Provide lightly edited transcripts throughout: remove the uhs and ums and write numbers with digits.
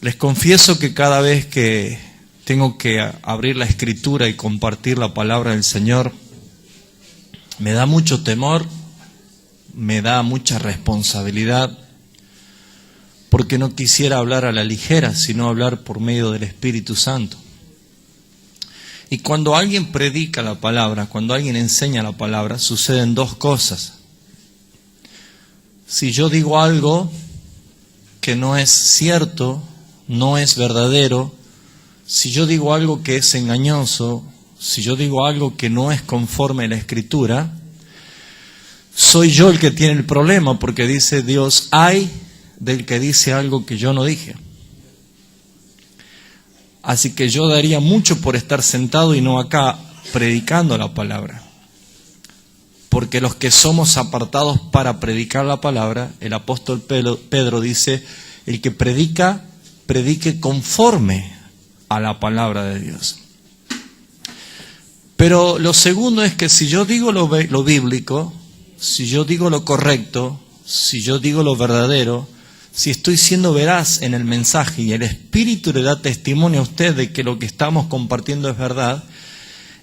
Les confieso que cada vez que tengo que abrir la Escritura y compartir la palabra del Señor, me da mucho temor, me da mucha responsabilidad, porque no quisiera hablar a la ligera, sino hablar por medio del Espíritu Santo. Y cuando alguien predica la palabra, cuando alguien enseña la palabra, suceden dos cosas. Si yo digo algo que no es cierto, no es verdadero, si yo digo algo que es engañoso, si yo digo algo que no es conforme a la Escritura, soy yo el que tiene el problema, porque dice Dios, ay del que dice algo que yo no dije. Así que yo daría mucho por estar sentado y no acá predicando la palabra. Porque los que somos apartados para predicar la palabra, el apóstol Pedro dice, el que predica, predique conforme a la palabra de Dios. Pero lo segundo es que si yo digo lo bíblico, si yo digo lo correcto, si yo digo lo verdadero, si estoy siendo veraz en el mensaje y el Espíritu le da testimonio a usted de que lo que estamos compartiendo es verdad,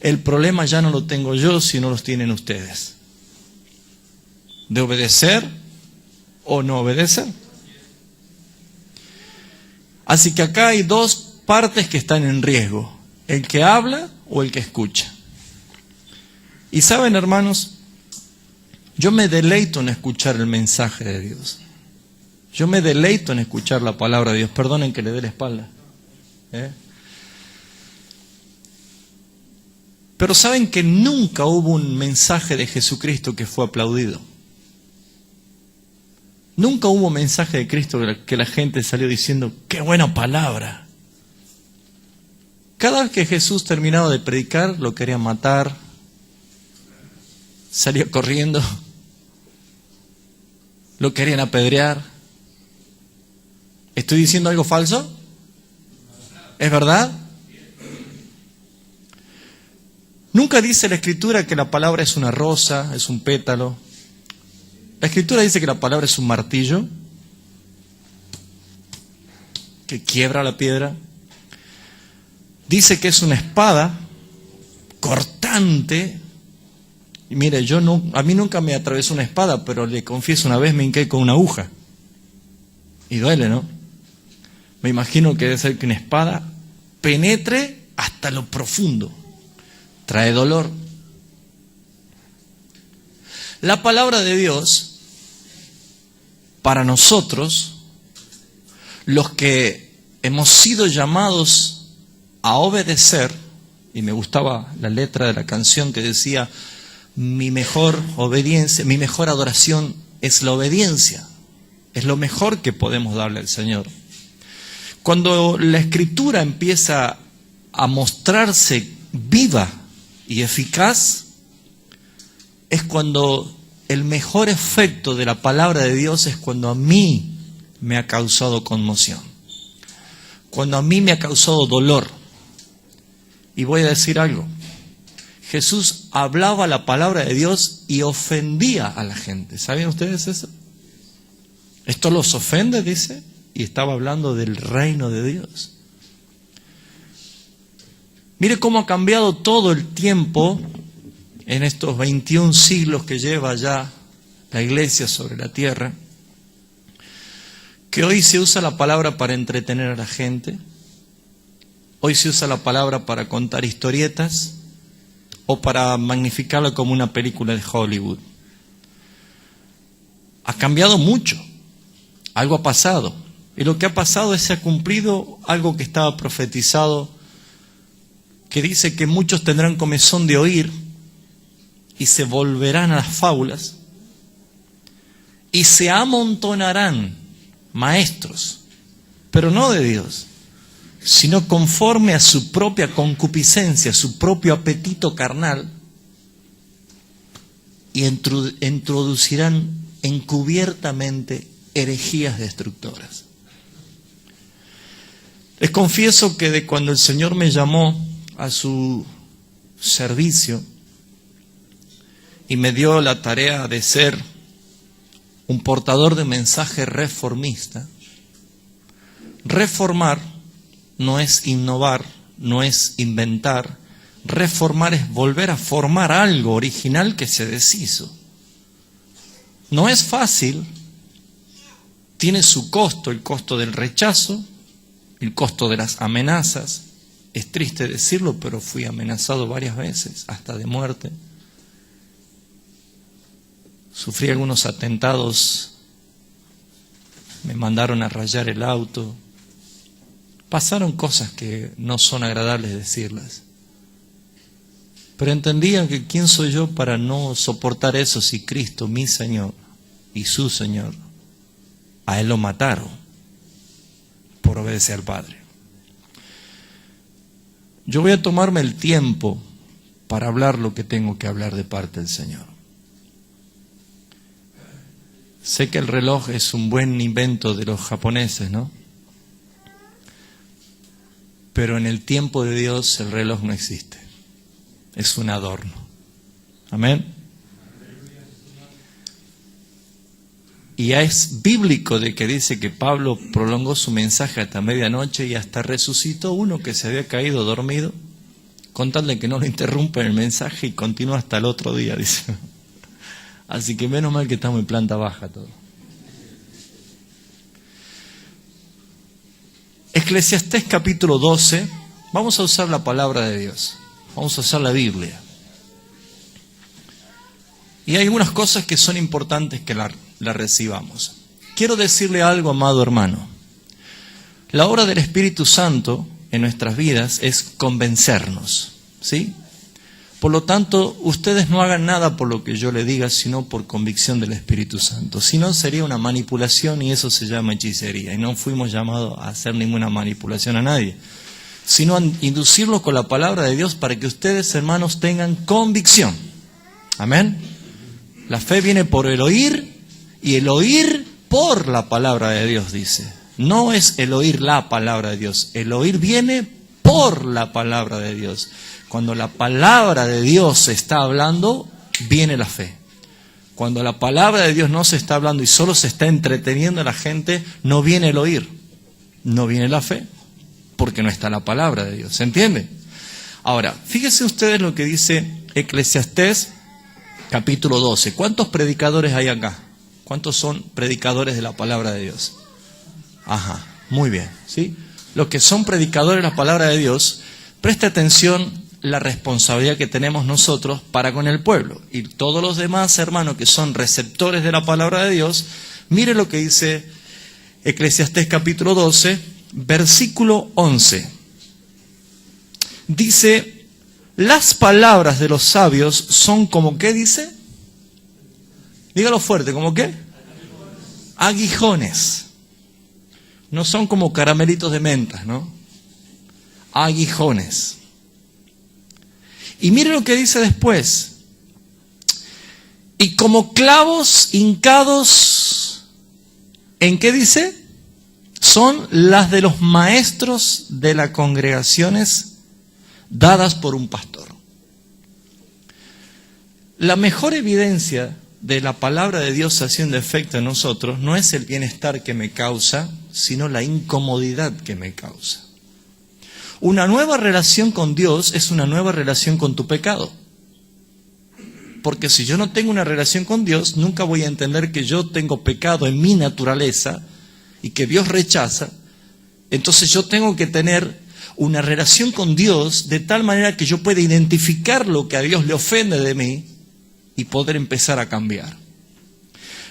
el problema ya no lo tengo yo, sino los tienen ustedes. De obedecer o no obedecer. Así que acá hay dos partes que están en riesgo, el que habla o el que escucha. Y saben, hermanos, yo me deleito en escuchar el mensaje de Dios. Yo me deleito en escuchar la palabra de Dios. Perdonen que le dé la espalda. Pero saben que nunca hubo un mensaje de Jesucristo que fue aplaudido. Nunca hubo un mensaje de Cristo que la gente salió diciendo, ¡qué buena palabra! Cada vez que Jesús terminaba de predicar, lo querían matar, salía corriendo, lo querían apedrear. ¿Estoy diciendo algo falso? ¿Es verdad? Nunca dice la Escritura que la palabra es una rosa, es un pétalo. La Escritura dice que la palabra es un martillo que quiebra la piedra. Dice que es una espada cortante. Y mire, a mí nunca me atravesó una espada, pero le confieso, una vez me hinqué con una aguja. Y duele, ¿no? Me imagino que debe ser que una espada penetre hasta lo profundo. Trae dolor. La palabra de Dios, para nosotros, los que hemos sido llamados a obedecer, y me gustaba la letra de la canción que decía, mi mejor obediencia, mi mejor adoración es la obediencia. Es lo mejor que podemos darle al Señor. Cuando la Escritura empieza a mostrarse viva y eficaz, es cuando el mejor efecto de la palabra de Dios es cuando a mí me ha causado conmoción. Cuando a mí me ha causado dolor. Y voy a decir algo. Jesús hablaba la palabra de Dios y ofendía a la gente. ¿Saben ustedes eso? Esto los ofende, dice, y estaba hablando del reino de Dios. Mire cómo ha cambiado todo el tiempo en estos 21 siglos que lleva ya la iglesia sobre la tierra, que hoy se usa la palabra para entretener a la gente, hoy se usa la palabra para contar historietas o para magnificarla como una película de Hollywood. Ha cambiado mucho. Algo ha pasado. Y lo que ha pasado es que se ha cumplido algo que estaba profetizado, que dice que muchos tendrán comezón de oír y se volverán a las fábulas y se amontonarán maestros, pero no de Dios, sino conforme a su propia concupiscencia, su propio apetito carnal, y introducirán encubiertamente herejías destructoras. Les confieso que de cuando el Señor me llamó a su servicio y me dio la tarea de ser un portador de mensaje reformista, Reformar no es innovar, no es inventar. Reformar es volver a formar algo original que se deshizo. No es fácil, tiene su costo, el costo del rechazo, el costo de las amenazas. Es triste decirlo, pero fui amenazado varias veces, hasta de muerte. Sufrí algunos atentados, me mandaron a rayar el auto. Pasaron cosas que no son agradables decirlas. Pero entendían que quién soy yo para no soportar eso si Cristo, mi Señor y su Señor, a Él lo mataron por obedecer al Padre. Yo voy a tomarme el tiempo para hablar lo que tengo que hablar de parte del Señor. Sé que el reloj es un buen invento de los japoneses, ¿no? Pero en el tiempo de Dios el reloj no existe. Es un adorno. Amén. Y ya es bíblico de que dice que Pablo prolongó su mensaje hasta medianoche y hasta resucitó uno que se había caído dormido, con tal de que no lo interrumpa el mensaje y continúa hasta el otro día, dice. Así que menos mal que estamos en planta baja todo. Eclesiastés capítulo 12, vamos a usar la palabra de Dios. Vamos a usar la Biblia. Y hay algunas cosas que son importantes que la recibamos. Quiero decirle algo, amado hermano. La obra del Espíritu Santo en nuestras vidas es convencernos, ¿sí? Por lo tanto, ustedes no hagan nada por lo que yo le diga, sino por convicción del Espíritu Santo. Si no, sería una manipulación y eso se llama hechicería. Y no fuimos llamados a hacer ninguna manipulación a nadie, sino a inducirlos con la palabra de Dios para que ustedes, hermanos, tengan convicción. Amén. La fe viene por el oír y el oír por la palabra de Dios, dice. No es el oír la palabra de Dios, el oír viene por la palabra de Dios. Cuando la palabra de Dios se está hablando, viene la fe. Cuando la palabra de Dios no se está hablando y solo se está entreteniendo a la gente, no viene el oír, no viene la fe. Porque no está la palabra de Dios, ¿se entiende? Ahora, fíjense ustedes lo que dice Eclesiastés capítulo 12. ¿Cuántos predicadores hay acá? ¿Cuántos son predicadores de la palabra de Dios? Ajá, muy bien, ¿sí? Los que son predicadores de la palabra de Dios, preste atención la responsabilidad que tenemos nosotros para con el pueblo. Y todos los demás hermanos que son receptores de la palabra de Dios, mire lo que dice Eclesiastés capítulo 12, versículo 11. Dice, las palabras de los sabios son como, ¿qué dice? Dígalo fuerte, ¿como qué? Aguijones. No son como caramelitos de mentas, ¿no? Aguijones. Y mire lo que dice después. Y como clavos hincados, ¿en qué dice? Son las de los maestros de las congregaciones dadas por un pastor. La mejor evidencia de la palabra de Dios haciendo efecto en nosotros no es el bienestar que me causa, sino la incomodidad que me causa. Una nueva relación con Dios es una nueva relación con tu pecado. Porque si yo no tengo una relación con Dios, nunca voy a entender que yo tengo pecado en mi naturaleza y que Dios rechaza. Entonces yo tengo que tener una relación con Dios de tal manera que yo pueda identificar lo que a Dios le ofende de mí y poder empezar a cambiar.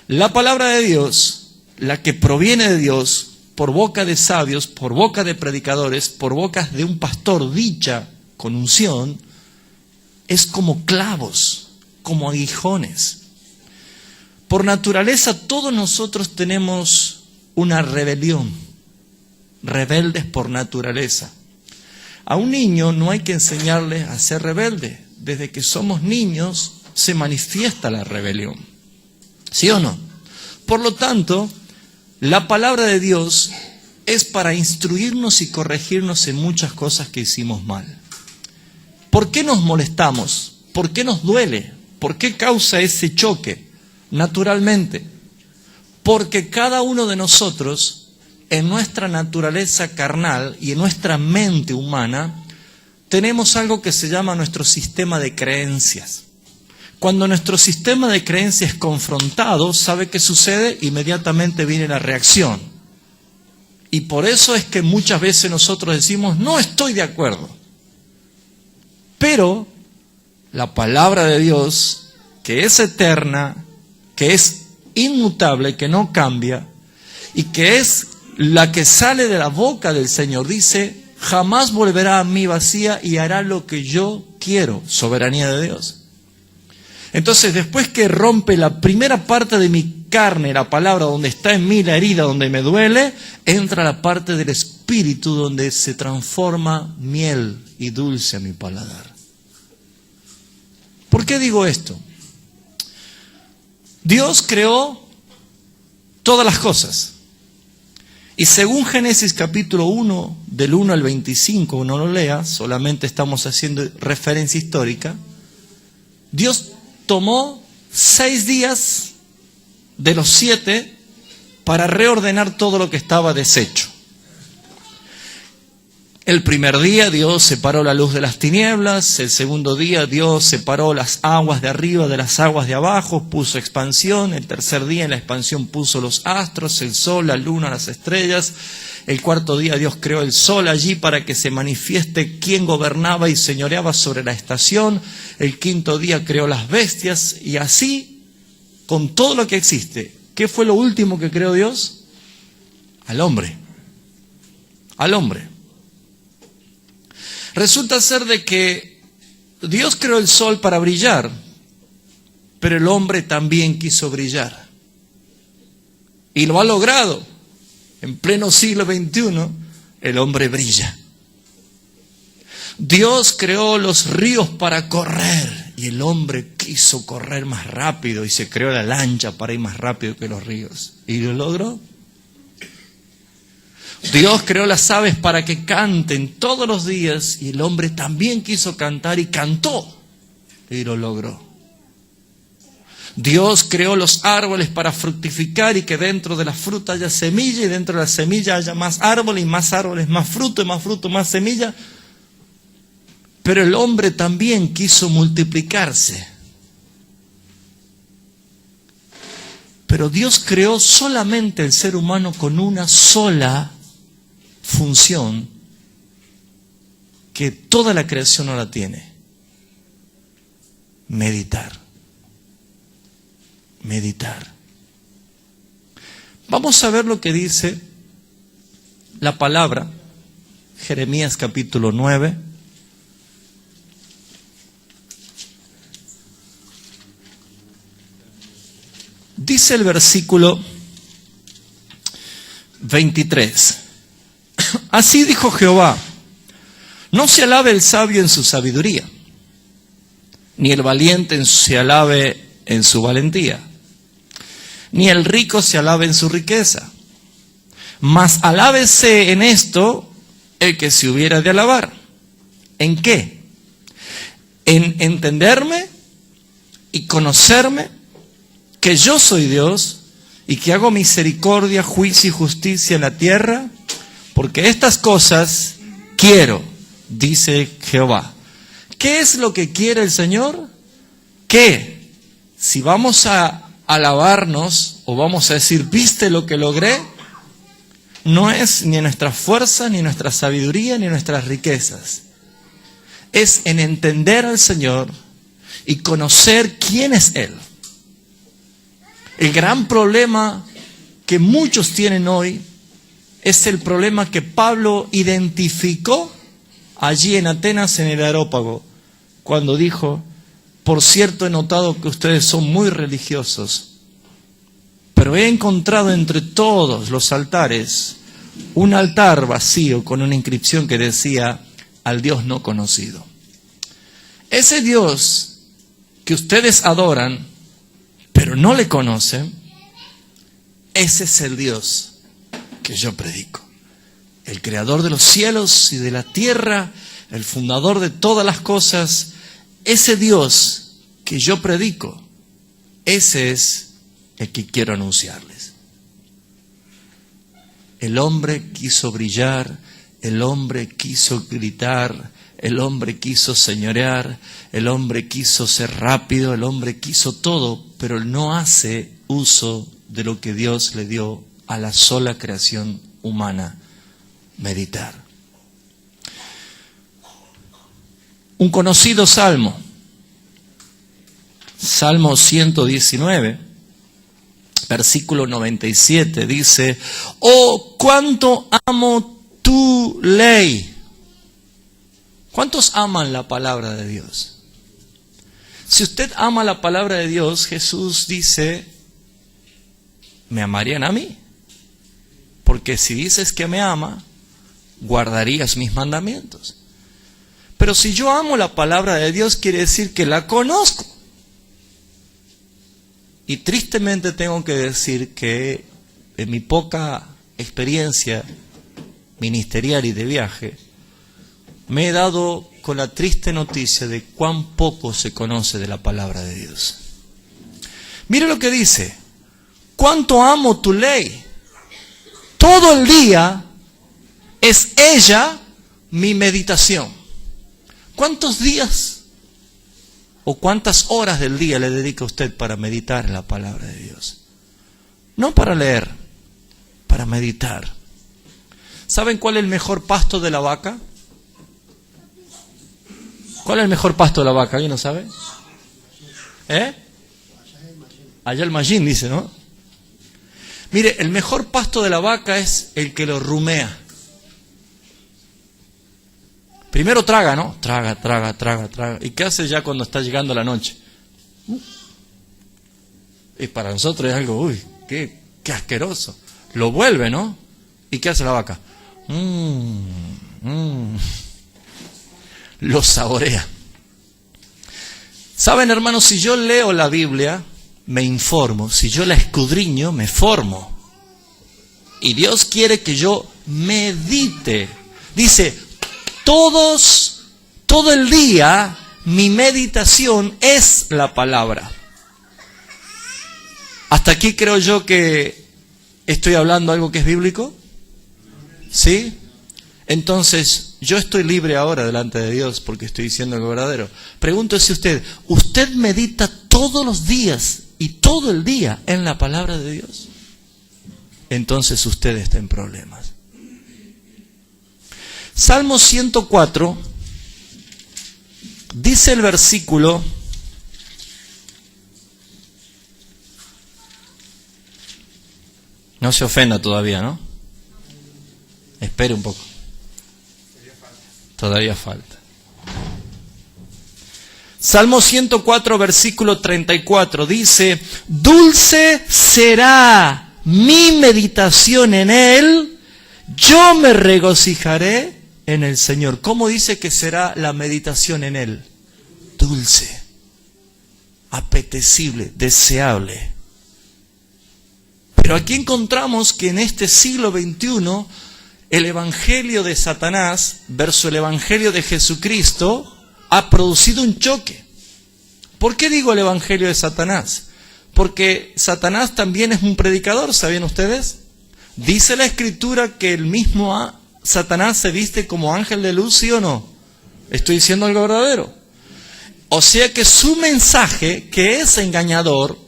La palabra de Dios, la que proviene de Dios, por boca de sabios, por boca de predicadores, por bocas de un pastor dicha con unción, es como clavos, como aguijones. Por naturaleza todos nosotros tenemos una rebelión, rebeldes por naturaleza. A un niño no hay que enseñarle a ser rebelde. Desde que somos niños se manifiesta la rebelión. ¿Sí o no? Por lo tanto, la palabra de Dios es para instruirnos y corregirnos en muchas cosas que hicimos mal. ¿Por qué nos molestamos? ¿Por qué nos duele? ¿Por qué causa ese choque? Naturalmente, porque cada uno de nosotros en nuestra naturaleza carnal y en nuestra mente humana, tenemos algo que se llama nuestro sistema de creencias. Cuando nuestro sistema de creencias es confrontado, ¿sabe qué sucede? Inmediatamente viene la reacción. Y por eso es que muchas veces nosotros decimos, no estoy de acuerdo. Pero la palabra de Dios, que es eterna, que es inmutable, que no cambia, y que es la que sale de la boca del Señor, dice, jamás volverá a mí vacía y hará lo que yo quiero, soberanía de Dios. Entonces, después que rompe la primera parte de mi carne, la palabra donde está en mí la herida, donde me duele, entra la parte del espíritu donde se transforma miel y dulce a mi paladar. ¿Por qué digo esto? Dios creó todas las cosas. Y según Génesis capítulo 1, del 1 al 25, uno lo lea, solamente estamos haciendo referencia histórica, Dios tomó 6 días de los 7 para reordenar todo lo que estaba deshecho. El primer día Dios separó la luz de las tinieblas, el segundo día Dios separó las aguas de arriba de las aguas de abajo, puso expansión, el tercer día en la expansión puso los astros, el sol, la luna, las estrellas, el cuarto día Dios creó el sol allí para que se manifieste quién gobernaba y señoreaba sobre la estación, el quinto día creó las bestias y así con todo lo que existe. ¿Qué fue lo último que creó Dios? Al hombre. Al hombre. Resulta ser de que Dios creó el sol para brillar, pero el hombre también quiso brillar. Y lo ha logrado. En pleno siglo XXI, el hombre brilla. Dios creó los ríos para correr y el hombre quiso correr más rápido y se creó la lancha para ir más rápido que los ríos. ¿Y lo logró? Dios creó las aves para que canten todos los días y el hombre también quiso cantar y cantó y lo logró. Dios creó los árboles para fructificar y que dentro de la fruta haya semilla y dentro de la semilla haya más árboles, más fruto y más fruto, más semilla. Pero el hombre también quiso multiplicarse. Pero Dios creó solamente el ser humano con una sola función que toda la creación no la tiene: meditar. Meditar. Vamos a ver lo que dice la palabra, Jeremías capítulo 9. Dice el versículo 23. Así dijo Jehová: no se alabe el sabio en su sabiduría, ni el valiente se alabe en su valentía, ni el rico se alabe en su riqueza, mas alábese en esto el que se hubiera de alabar. ¿En qué? En entenderme y conocerme, que yo soy Dios y que hago misericordia, juicio y justicia en la tierra, porque estas cosas quiero, dice Jehová. ¿Qué es lo que quiere el Señor? Que si vamos a alabarnos o vamos a decir, ¿viste lo que logré? No es ni nuestra fuerza, ni nuestra sabiduría, ni nuestras riquezas. Es en entender al Señor y conocer quién es Él. El gran problema que muchos tienen hoy es el problema que Pablo identificó allí en Atenas, en el Areópago, cuando dijo: por cierto, he notado que ustedes son muy religiosos, pero he encontrado entre todos los altares un altar vacío con una inscripción que decía: al Dios no conocido. Ese Dios que ustedes adoran, pero no le conocen, ese es el Dios que yo predico. El creador de los cielos y de la tierra, el fundador de todas las cosas, ese Dios que yo predico, ese es el que quiero anunciarles. El hombre quiso brillar, el hombre quiso gritar, el hombre quiso señorear, el hombre quiso ser rápido, el hombre quiso todo, pero no hace uso de lo que Dios le dio a la sola creación humana: meditar. Un conocido salmo, Salmo 119, versículo 97, dice: oh, cuánto amo tu ley. ¿Cuántos aman la palabra de Dios? Si usted ama la palabra de Dios, Jesús dice: ¿me amarían a mí? Porque si dices que me ama, guardarías mis mandamientos. Pero si yo amo la palabra de Dios, quiere decir que la conozco. Y tristemente tengo que decir que en mi poca experiencia ministerial y de viaje, me he dado con la triste noticia de cuán poco se conoce de la palabra de Dios. Mire lo que dice: cuánto amo tu ley. Todo el día es ella mi meditación. ¿Cuántos días o cuántas horas del día le dedica usted para meditar en la palabra de Dios? No para leer, para meditar. ¿Saben cuál es el mejor pasto de la vaca? ¿Cuál es el mejor pasto de la vaca? ¿Alguien no sabe? Allá el Mallín dice, ¿no? Mire, el mejor pasto de la vaca es el que lo rumea. Primero traga, ¿no? Traga. ¿Y qué hace ya cuando está llegando la noche? Y para nosotros es algo, uy, qué asqueroso. Lo vuelve, ¿no? ¿Y qué hace la vaca? Lo saborea. Saben, hermanos, si yo leo la Biblia, me informo. Si yo la escudriño, me formo. Y Dios quiere que yo medite. Dice: todo el día mi meditación es la palabra. ¿Hasta aquí creo yo que estoy hablando algo que es bíblico? ¿Sí? Entonces, yo estoy libre ahora delante de Dios porque estoy diciendo algo verdadero. Pregúntese ¿usted medita todos los días y todo el día en la palabra de Dios? Entonces usted está en problemas. Salmo 104, dice el versículo, no se ofenda todavía, ¿no? Espere un poco. Todavía falta. Salmo 104, versículo 34, dice: dulce será mi meditación en él, yo me regocijaré en el Señor. ¿Cómo dice que será la meditación en él? Dulce, apetecible, deseable. Pero aquí encontramos que en este siglo XXI, el evangelio de Satanás versus el evangelio de Jesucristo ha producido un choque. ¿Por qué digo el evangelio de Satanás? Porque Satanás también es un predicador, ¿sabían ustedes? Dice la Escritura que el mismo Satanás se viste como ángel de luz, ¿sí o no? Estoy diciendo algo verdadero. O sea que su mensaje, que es engañador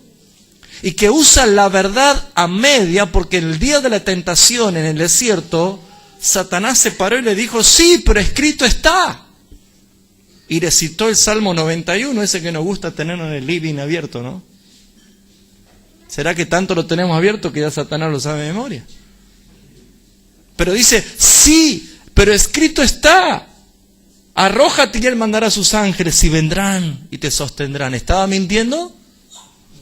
y que usa la verdad a media, porque en el día de la tentación en el desierto, Satanás se paró y le dijo: sí, pero escrito está. Y recitó el Salmo 91, ese que nos gusta tener en el living abierto, ¿no? ¿Será que tanto lo tenemos abierto que ya Satanás lo sabe de memoria? Pero dice: sí, pero escrito está. Arrójate y él mandará a sus ángeles y vendrán y te sostendrán. ¿Estaba mintiendo?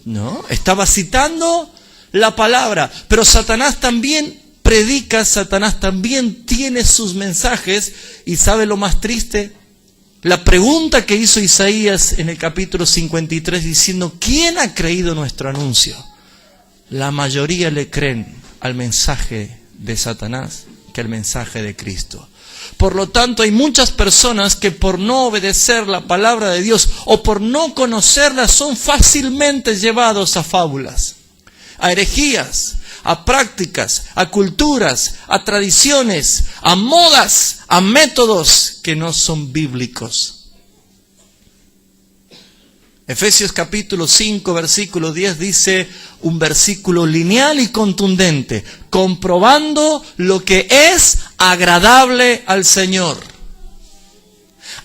No, estaba citando la palabra. Pero Satanás también predica, Satanás también tiene sus mensajes. ¿Y sabe lo más triste? La pregunta que hizo Isaías en el capítulo 53 diciendo: ¿quién ha creído nuestro anuncio? La mayoría le creen al mensaje de Satanás que al mensaje de Cristo. Por lo tanto, hay muchas personas que por no obedecer la palabra de Dios o por no conocerla son fácilmente llevados a fábulas, a herejías, a prácticas, a culturas, a tradiciones, a modas, a métodos que no son bíblicos. Efesios capítulo 5, versículo 10 dice un versículo lineal y contundente, comprobando lo que es agradable al Señor.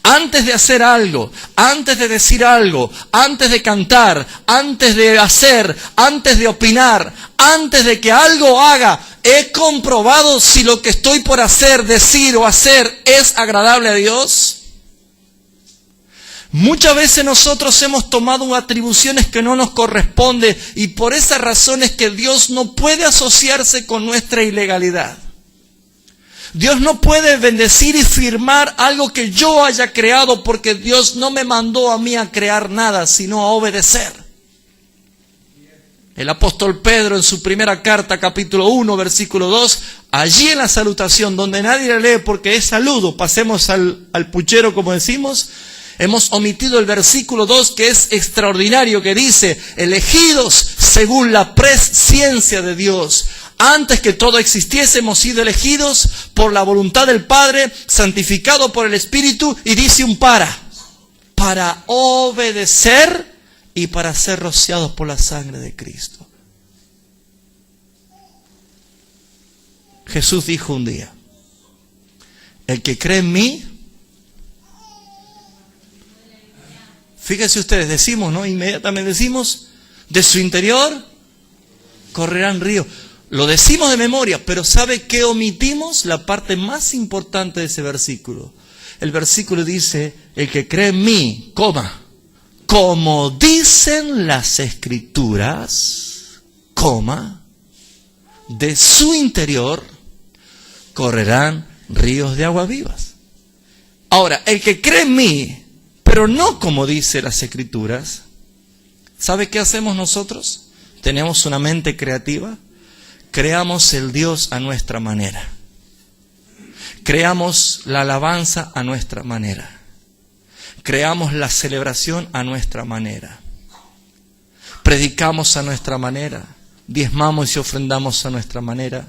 Antes de hacer algo, antes de decir algo, antes de cantar, antes de hacer, antes de opinar, antes de que algo haga, he comprobado si lo que estoy por hacer, decir o hacer es agradable a Dios. Muchas veces nosotros hemos tomado atribuciones que no nos corresponden y por esa razón es que Dios no puede asociarse con nuestra ilegalidad. Dios no puede bendecir y firmar algo que yo haya creado porque Dios no me mandó a mí a crear nada, sino a obedecer. El apóstol Pedro en su primera carta, capítulo 1, versículo 2, allí en la salutación, donde nadie la lee porque es saludo, pasemos al puchero como decimos, hemos omitido el versículo 2 que es extraordinario, que dice, elegidos según la presciencia de Dios. Antes que todo existiese, hemos sido elegidos por la voluntad del Padre, santificado por el Espíritu, y dice un para obedecer y para ser rociados por la sangre de Cristo. Jesús dijo un día, el que cree en mí, fíjense ustedes, decimos, ¿no? Inmediatamente decimos, de su interior correrán ríos. Lo decimos de memoria, pero ¿sabe qué omitimos? La parte más importante de ese versículo. El versículo dice, el que cree en mí, como dicen las Escrituras, de su interior correrán ríos de agua vivas. Ahora, el que cree en mí, pero no como dice las Escrituras, ¿sabe qué hacemos nosotros? Tenemos una mente creativa. Creamos el Dios a nuestra manera. Creamos la alabanza a nuestra manera. Creamos la celebración a nuestra manera. Predicamos a nuestra manera. Diezmamos y ofrendamos a nuestra manera.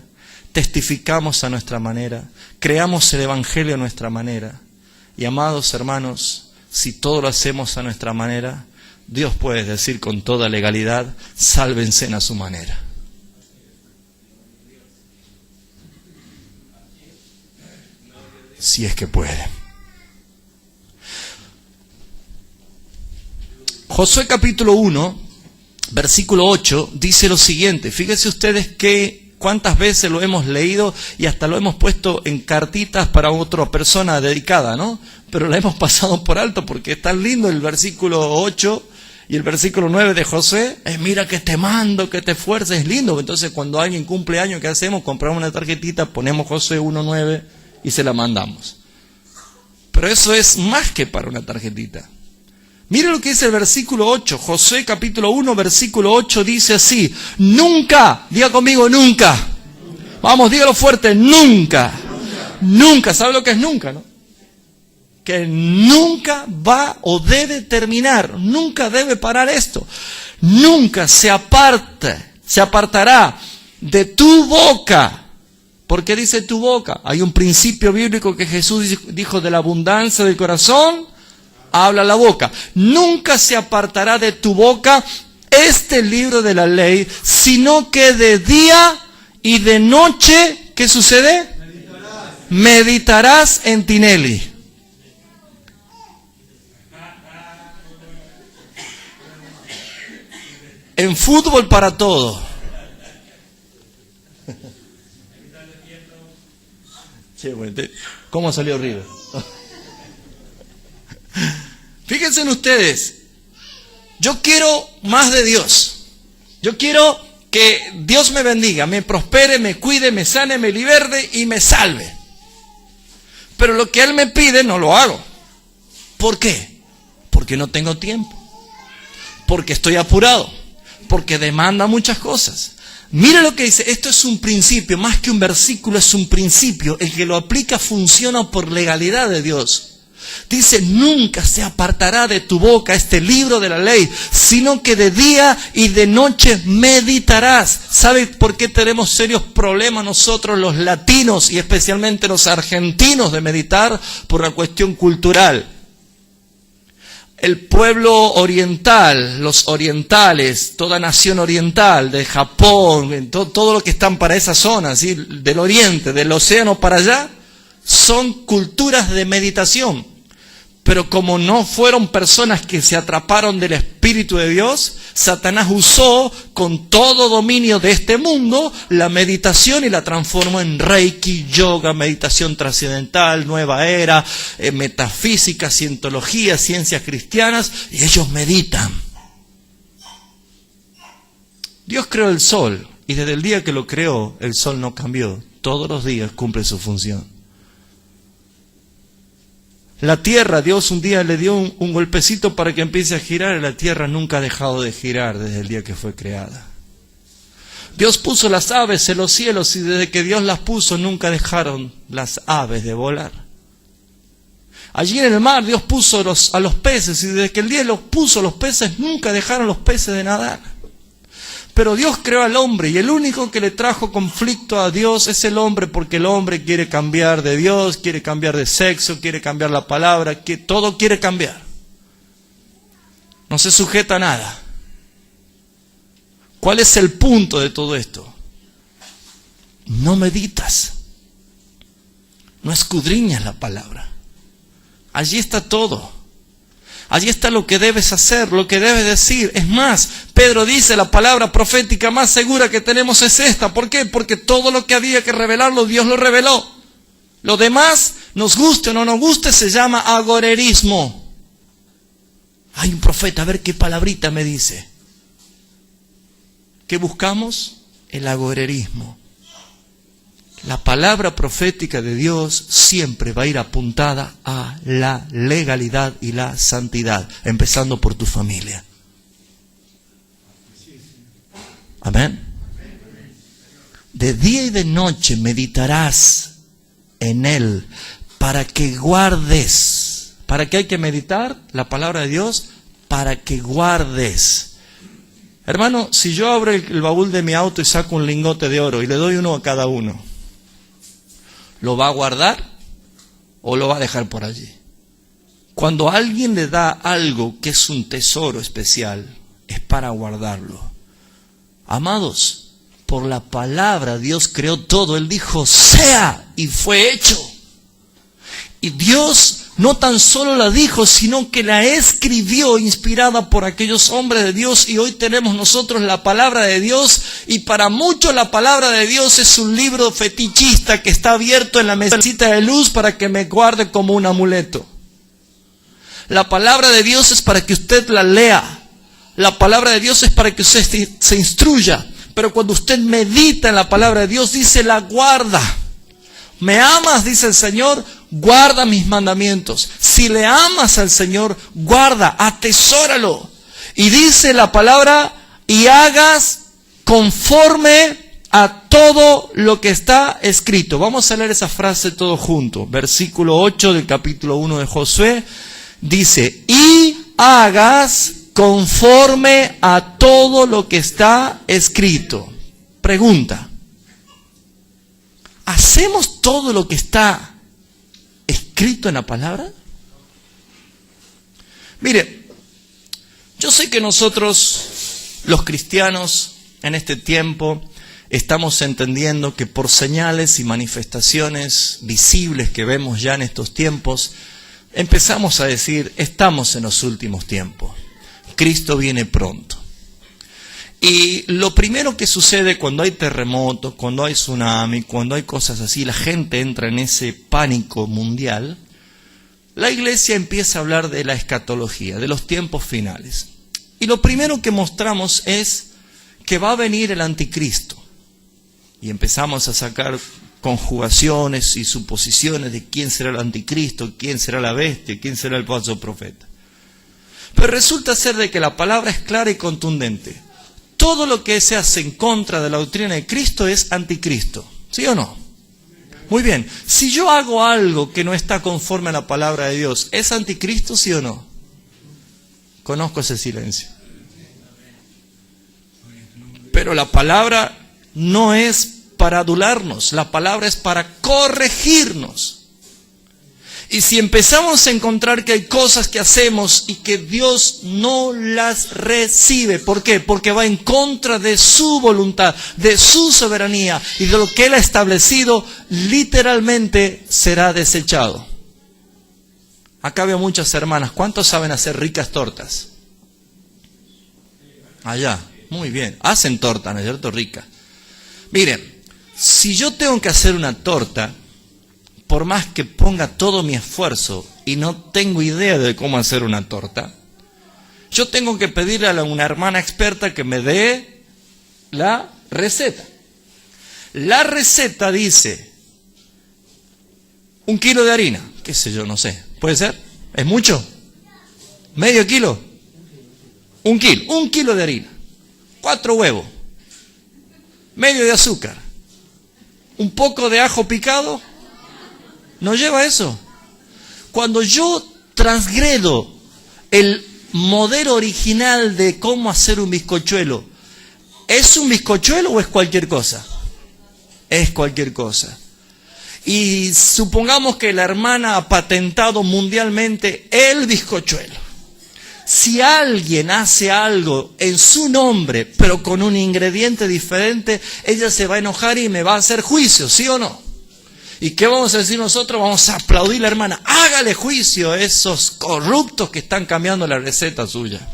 Testificamos a nuestra manera. Creamos el Evangelio a nuestra manera. Y amados hermanos, si todo lo hacemos a nuestra manera, Dios puede decir con toda legalidad, sálvense a su manera. Si es que puede. Josué capítulo 1, versículo 8, dice lo siguiente. Fíjense ustedes que cuántas veces lo hemos leído y hasta lo hemos puesto en cartitas para otra persona dedicada, ¿no? Pero la hemos pasado por alto porque es tan lindo el versículo 8 y el versículo 9 de Josué. Mira que te mando, que te esfuerces, es lindo. Entonces cuando alguien cumple años, ¿qué hacemos? Compramos una tarjetita, ponemos Josué 1:9 y se la mandamos. Pero eso es más que para una tarjetita. Mire lo que dice el versículo 8. Josué capítulo 1, versículo 8 dice así. Nunca, diga conmigo nunca. Vamos, dígalo fuerte, nunca. Nunca, ¿sabe lo que es nunca, no? Que nunca va o debe terminar. Nunca debe parar esto. Nunca se apartará de tu boca. ¿Por qué dice tu boca? Hay un principio bíblico que Jesús dijo, de la abundancia del corazón habla la boca. Nunca se apartará de tu boca este libro de la ley, sino que de día y de noche, ¿qué sucede? Meditarás en Tinelli. En fútbol para todo. ¿Cómo salió River? Fíjense en ustedes, yo quiero más de Dios. Yo quiero que Dios me bendiga, me prospere, me cuide, me sane, me liberte y me salve. Pero lo que Él me pide no lo hago. ¿Por qué? Porque no tengo tiempo. Porque estoy apurado. Porque demanda muchas cosas. Mire lo que dice, esto es un principio, más que un versículo, es un principio. El que lo aplica funciona por legalidad de Dios. Dice, nunca se apartará de tu boca este libro de la ley, sino que de día y de noche meditarás. ¿Sabe por qué tenemos serios problemas nosotros los latinos y especialmente los argentinos de meditar? Por una cuestión cultural. El pueblo oriental, los orientales, toda nación oriental, de Japón, todo lo que están para esa zona, ¿sí? Del oriente, del océano para allá, son culturas de meditación. Pero como no fueron personas que se atraparon del Espíritu de Dios, Satanás usó con todo dominio de este mundo la meditación y la transformó en Reiki, yoga, meditación trascendental, nueva era, metafísica, cientología, ciencias cristianas, y ellos meditan. Dios creó el sol, y desde el día que lo creó, el sol no cambió. Todos los días cumple su función. La tierra, Dios un día le dio un golpecito para que empiece a girar, y la tierra nunca ha dejado de girar desde el día que fue creada. Dios puso las aves en los cielos, y desde que Dios las puso nunca dejaron las aves de volar. Allí en el mar Dios puso a los peces, y desde que el día los puso los peces nunca dejaron los peces de nadar. Pero Dios creó al hombre, y el único que le trajo conflicto a Dios es el hombre, porque el hombre quiere cambiar de Dios, quiere cambiar de sexo, quiere cambiar la palabra, todo quiere cambiar. No se sujeta a nada. ¿Cuál es el punto de todo esto? No meditas. No escudriñas la palabra. Allí está todo. Allí está lo que debes hacer, lo que debes decir. Es más, Pedro dice, la palabra profética más segura que tenemos es esta. ¿Por qué? Porque todo lo que había que revelarlo, Dios lo reveló. Lo demás, nos guste o no nos guste, se llama agorerismo. Hay un profeta, a ver qué palabrita me dice. ¿Qué buscamos? El agorerismo. La palabra profética de Dios siempre va a ir apuntada a la legalidad y la santidad, empezando por tu familia. Amén. De día y de noche meditarás en él para que guardes. ¿Para qué hay que meditar la palabra de Dios? Para que guardes. Hermano, si yo abro el baúl de mi auto y saco un lingote de oro y le doy uno a cada uno, ¿lo va a guardar o lo va a dejar por allí? Cuando alguien le da algo que es un tesoro especial, es para guardarlo. Amados, por la palabra Dios creó todo. Él dijo, sea, y fue hecho. Y Dios no tan solo la dijo, sino que la escribió inspirada por aquellos hombres de Dios, y hoy tenemos nosotros la palabra de Dios, y para muchos la palabra de Dios es un libro fetichista que está abierto en la mesita de luz para que me guarde como un amuleto. La palabra de Dios es para que usted la lea. La palabra de Dios es para que usted se instruya. Pero cuando usted medita en la palabra de Dios, dice, la guarda. ¿Me amas?, dice el Señor, guarda mis mandamientos. Si le amas al Señor, guarda, atesóralo. Y dice la palabra, y hagas conforme a todo lo que está escrito. Vamos a leer esa frase todo junto. Versículo 8 del capítulo 1 de Josué. Dice, y hagas conforme a todo lo que está escrito. Pregunta. ¿Hacemos todo lo que está escrito en la palabra? Mire, yo sé que nosotros, los cristianos, en este tiempo, estamos entendiendo que por señales y manifestaciones visibles que vemos ya en estos tiempos, empezamos a decir, estamos en los últimos tiempos. Cristo viene pronto. Y lo primero que sucede cuando hay terremotos, cuando hay tsunami, cuando hay cosas así, la gente entra en ese pánico mundial, la iglesia empieza a hablar de la escatología, de los tiempos finales. Y lo primero que mostramos es que va a venir el anticristo. Y empezamos a sacar conjugaciones y suposiciones de quién será el anticristo, quién será la bestia, quién será el falso profeta. Pero resulta ser de que la palabra es clara y contundente. Todo lo que se hace en contra de la doctrina de Cristo es anticristo. ¿Sí o no? Muy bien, si yo hago algo que no está conforme a la palabra de Dios, ¿es anticristo, sí o no? Conozco ese silencio. Pero la palabra no es para adularnos, la palabra es para corregirnos. Y si empezamos a encontrar que hay cosas que hacemos y que Dios no las recibe, ¿por qué? Porque va en contra de su voluntad, de su soberanía y de lo que Él ha establecido, literalmente será desechado. Acá veo muchas hermanas. ¿Cuántos saben hacer ricas tortas? Allá, muy bien. Hacen torta, ¿no es cierto? Rica. Miren, si yo tengo que hacer una torta, por más que ponga todo mi esfuerzo y no tengo idea de cómo hacer una torta, yo tengo que pedirle a una hermana experta que me dé la receta. La receta dice 1 kilo de harina, qué sé yo, no sé. ¿Puede ser? ¿Es mucho? ¿Medio kilo? 1 kilo. 1 kilo de harina. 4 huevos. Medio de azúcar. Un poco de ajo picado. ¿No lleva eso? Cuando yo transgredo el modelo original de cómo hacer un bizcochuelo, ¿es un bizcochuelo o es cualquier cosa? Es cualquier cosa. Y supongamos que la hermana ha patentado mundialmente el bizcochuelo. Si alguien hace algo en su nombre, pero con un ingrediente diferente, ella se va a enojar y me va a hacer juicio, ¿sí o no? ¿Y qué vamos a decir nosotros? Vamos a aplaudir a la hermana. Hágale juicio a esos corruptos que están cambiando la receta suya.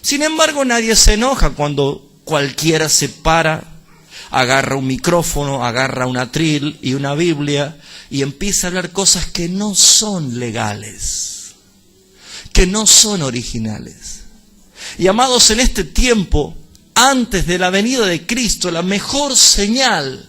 Sin embargo, nadie se enoja cuando cualquiera se para, agarra un micrófono, agarra un atril y una Biblia y empieza a hablar cosas que no son legales, que no son originales. Y amados, en este tiempo, antes de la venida de Cristo, la mejor señal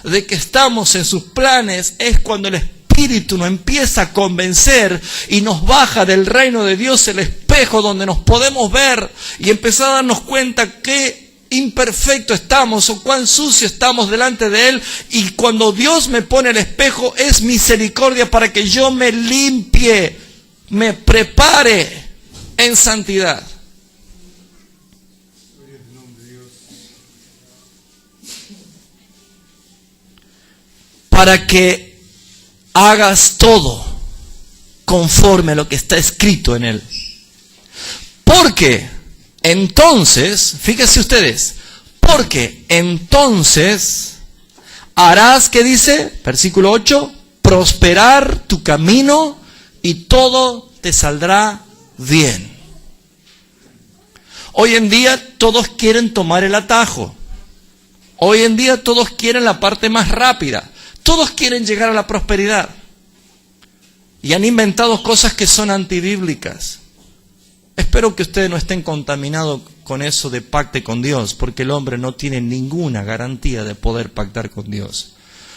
de que estamos en sus planes es cuando el Espíritu nos empieza a convencer y nos baja del reino de Dios el espejo donde nos podemos ver y empezar a darnos cuenta qué imperfecto estamos o cuán sucio estamos delante de Él. Y cuando Dios me pone el espejo es misericordia para que yo me limpie, me prepare en santidad. Para que hagas todo conforme a lo que está escrito en él. Porque entonces, fíjense ustedes, porque entonces harás, ¿qué dice? Versículo 8, prosperar tu camino y todo te saldrá bien. Hoy en día todos quieren tomar el atajo. Hoy en día todos quieren la parte más rápida. Todos quieren llegar a la prosperidad. Y han inventado cosas que son antibíblicas. Espero que ustedes no estén contaminados con eso de pacte con Dios, porque el hombre no tiene ninguna garantía de poder pactar con Dios.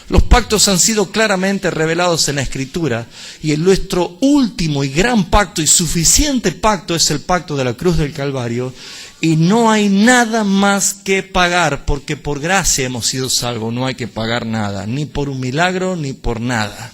Los pactos han sido claramente revelados en la Escritura, y nuestro último y gran pacto y suficiente pacto es el pacto de la cruz del Calvario, y no hay nada más que pagar, porque por gracia hemos sido salvos, no hay que pagar nada, ni por un milagro, ni por nada.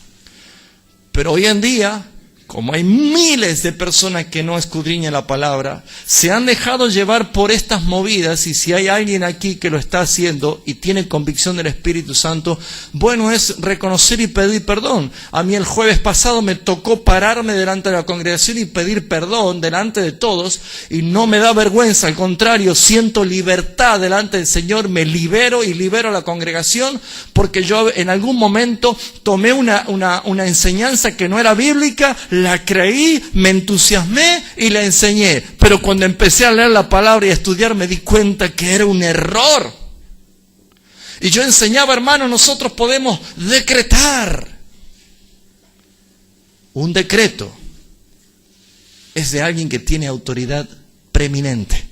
Pero hoy en día, como hay miles de personas que no escudriñan la palabra, se han dejado llevar por estas movidas, y si hay alguien aquí que lo está haciendo y tiene convicción del Espíritu Santo, bueno es reconocer y pedir perdón. A mí el jueves pasado me tocó pararme delante de la congregación y pedir perdón delante de todos, y no me da vergüenza, al contrario, siento libertad delante del Señor, me libero y libero a la congregación, porque yo en algún momento tomé una enseñanza que no era bíblica, la creí, me entusiasmé y la enseñé. Pero cuando empecé a leer la palabra y a estudiar me di cuenta que era un error. Y yo enseñaba, hermano, nosotros podemos decretar. Un decreto es de alguien que tiene autoridad preeminente.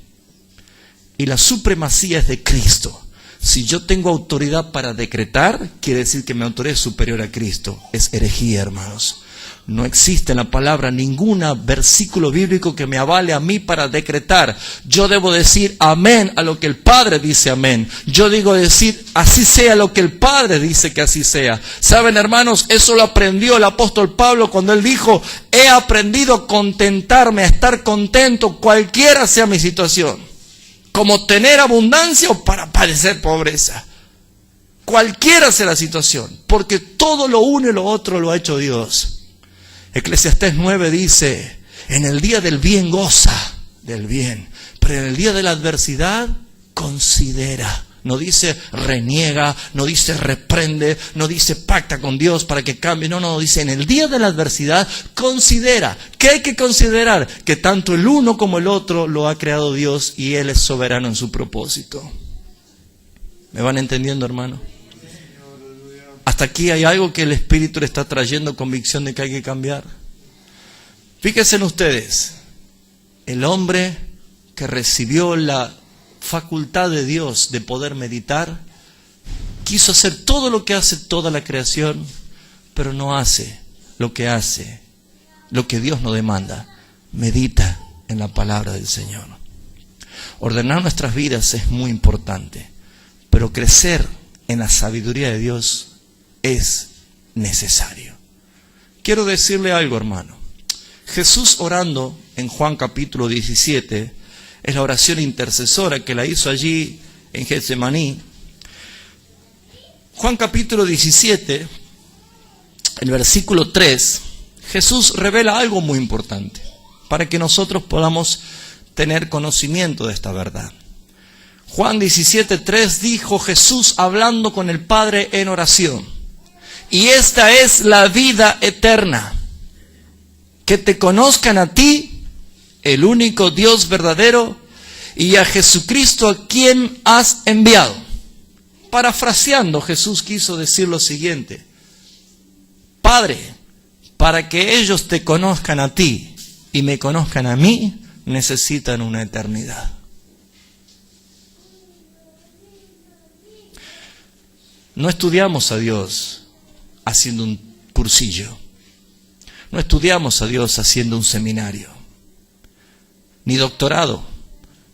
Y la supremacía es de Cristo. Si yo tengo autoridad para decretar, quiere decir que mi autoridad es superior a Cristo. Es herejía, hermanos. No existe en la palabra ningún versículo bíblico que me avale a mí para decretar. Yo debo decir amén a lo que el Padre dice amén. Yo digo decir así sea lo que el Padre dice que así sea. ¿Saben, hermanos? Eso lo aprendió el apóstol Pablo cuando él dijo: he aprendido a contentarme, a estar contento cualquiera sea mi situación. Como tener abundancia o para padecer pobreza. Cualquiera sea la situación. Porque todo lo uno y lo otro lo ha hecho Dios. Eclesiastés 9 dice: en el día del bien goza del bien, pero en el día de la adversidad considera. No dice reniega, no dice reprende, no dice pacta con Dios para que cambie. No, dice en el día de la adversidad considera. ¿Qué hay que considerar? Que tanto el uno como el otro lo ha creado Dios y Él es soberano en su propósito. ¿Me van entendiendo, hermano? Hasta aquí hay algo que el Espíritu le está trayendo convicción de que hay que cambiar. Fíjense en ustedes, el hombre que recibió la facultad de Dios de poder meditar, quiso hacer todo lo que hace toda la creación, pero no hace lo que Dios nos demanda. Medita en la palabra del Señor. Ordenar nuestras vidas es muy importante, pero crecer en la sabiduría de Dios es necesario. Quiero decirle algo, hermano. Jesús orando en Juan capítulo 17, es la oración intercesora que la hizo allí en Getsemaní. Juan capítulo 17, el versículo 3, Jesús revela algo muy importante para que nosotros podamos tener conocimiento de esta verdad. Juan 17:3 dijo Jesús hablando con el Padre en oración: y esta es la vida eterna, que te conozcan a ti, el único Dios verdadero, y a Jesucristo a quien has enviado. Parafraseando, Jesús quiso decir lo siguiente: Padre, para que ellos te conozcan a ti y me conozcan a mí, necesitan una eternidad. No estudiamos a Dios haciendo un cursillo. No estudiamos a Dios haciendo un seminario. Ni doctorado,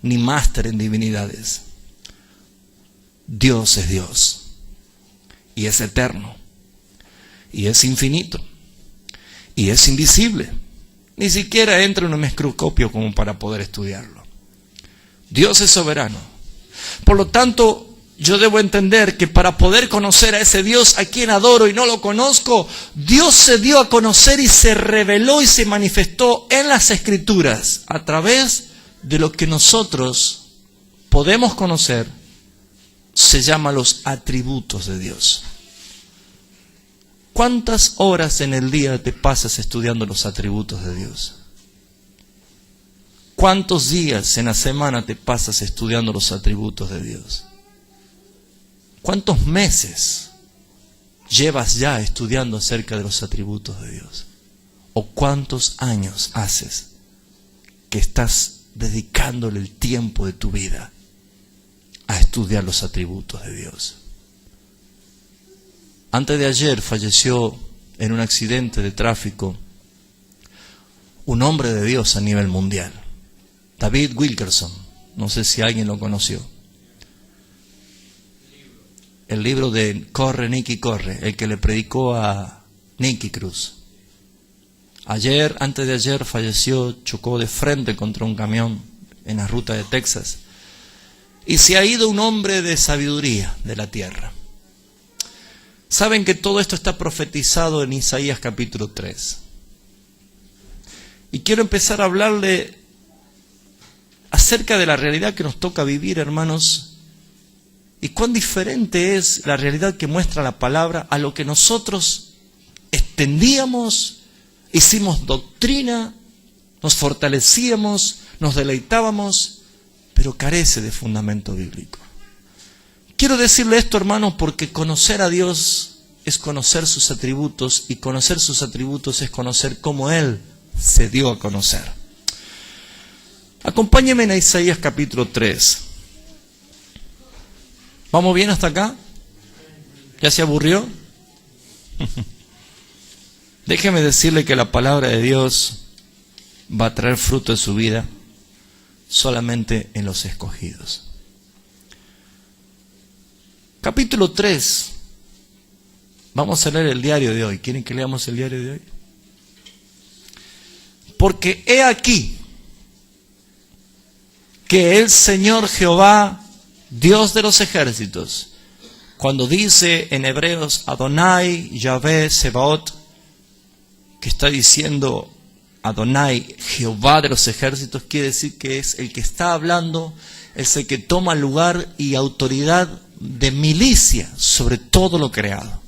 ni máster en divinidades. Dios es Dios. Y es eterno. Y es infinito. Y es invisible. Ni siquiera entra en un microscopio como para poder estudiarlo. Dios es soberano. Por lo tanto, yo debo entender que para poder conocer a ese Dios a quien adoro y no lo conozco, Dios se dio a conocer y se reveló y se manifestó en las Escrituras a través de lo que nosotros podemos conocer, se llama los atributos de Dios. ¿Cuántas horas en el día te pasas estudiando los atributos de Dios? ¿Cuántos días en la semana te pasas estudiando los atributos de Dios? ¿Cuántos meses llevas ya estudiando acerca de los atributos de Dios? ¿O cuántos años haces que estás dedicándole el tiempo de tu vida a estudiar los atributos de Dios? Antes de ayer falleció en un accidente de tráfico un hombre de Dios a nivel mundial, David Wilkerson. No sé si alguien lo conoció. El libro de Corre, Nicky, corre, el que le predicó a Nicky Cruz. Antes de ayer falleció, chocó de frente contra un camión en la ruta de Texas. Y se ha ido un hombre de sabiduría de la tierra. Saben que todo esto está profetizado en Isaías capítulo 3. Y quiero empezar a hablarle acerca de la realidad que nos toca vivir, hermanos. Y cuán diferente es la realidad que muestra la palabra a lo que nosotros extendíamos, hicimos doctrina, nos fortalecíamos, nos deleitábamos, pero carece de fundamento bíblico. Quiero decirle esto, hermano, porque conocer a Dios es conocer sus atributos, y conocer sus atributos es conocer cómo Él se dio a conocer. Acompáñenme en Isaías capítulo 3. ¿Vamos bien hasta acá? ¿Ya se aburrió? Déjeme decirle que la palabra de Dios va a traer fruto en su vida solamente en los escogidos. Capítulo 3. Vamos a leer el diario de hoy. ¿Quieren que leamos el diario de hoy? Porque he aquí que el Señor Jehová, Dios de los ejércitos, cuando dice en Hebreos Adonai, Yahvé, Sebaot, que está diciendo Adonai, Jehová de los ejércitos, quiere decir que es el que está hablando, es el que toma lugar y autoridad de milicia sobre todo lo creado.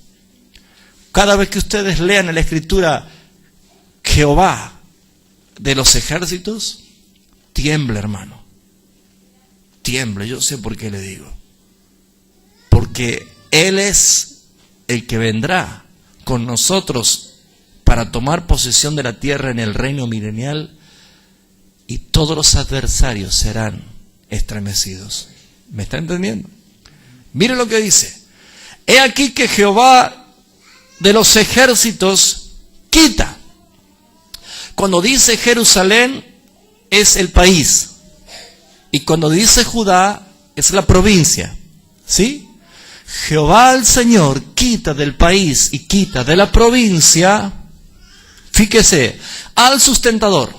Cada vez que ustedes lean en la Escritura Jehová de los ejércitos, tiembla, hermano. Tiembla, yo sé por qué le digo. Porque Él es el que vendrá con nosotros para tomar posesión de la tierra en el reino milenial, y todos los adversarios serán estremecidos. ¿Me está entendiendo? Mire lo que dice. He aquí que Jehová de los ejércitos quita. Cuando dice Jerusalén es el país, y cuando dice Judá es la provincia. ¿Sí? Jehová el Señor quita del país y quita de la provincia, fíjese, al sustentador.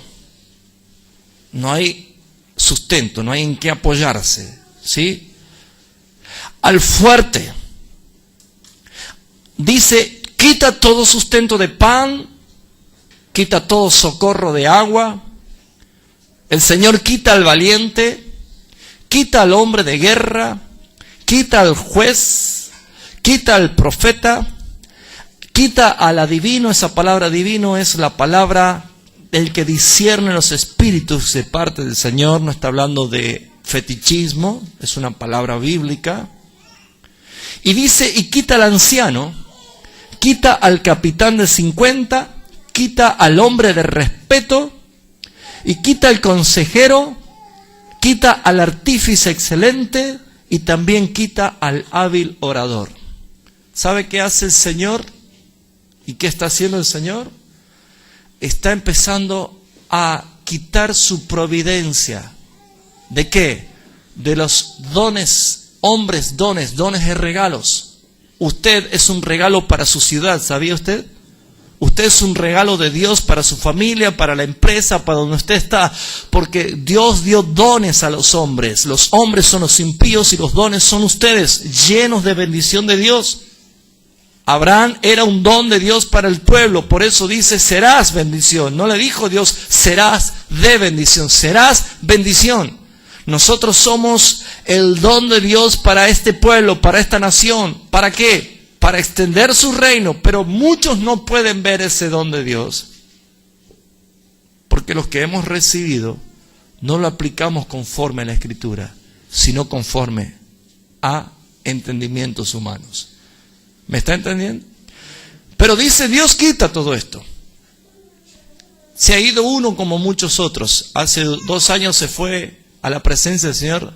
No hay sustento, no hay en qué apoyarse. ¿Sí? Al fuerte. Dice, quita todo sustento de pan, quita todo socorro de agua. El Señor quita al valiente, quita al hombre de guerra, quita al juez, quita al profeta, quita al adivino. Esa palabra adivino es la palabra del que discierne los espíritus de parte del Señor. No está hablando de fetichismo, es una palabra bíblica. Y dice, y quita al anciano, quita al capitán de 50, quita al hombre de respeto, y quita al consejero, quita al artífice excelente, y también quita al hábil orador. ¿Sabe qué hace el Señor? ¿Y qué está haciendo el Señor? Está empezando a quitar su providencia. ¿De qué? De los dones, hombres, dones de regalos. Usted es un regalo para su ciudad, ¿sabía usted? Usted es un regalo de Dios para su familia, para la empresa, para donde usted está, porque Dios dio dones a los hombres. Los hombres son los impíos y los dones son ustedes, llenos de bendición de Dios. Abraham era un don de Dios para el pueblo, por eso dice, serás bendición. No le dijo Dios, serás de bendición, serás bendición. Nosotros somos el don de Dios para este pueblo, para esta nación. ¿Para qué? Para extender su reino, pero muchos no pueden ver ese don de Dios, porque los que hemos recibido no lo aplicamos conforme a la Escritura, sino conforme a entendimientos humanos. ¿Me está entendiendo? Pero dice, Dios quita todo esto. Se ha ido uno como muchos otros. Hace 2 años se fue a la presencia del Señor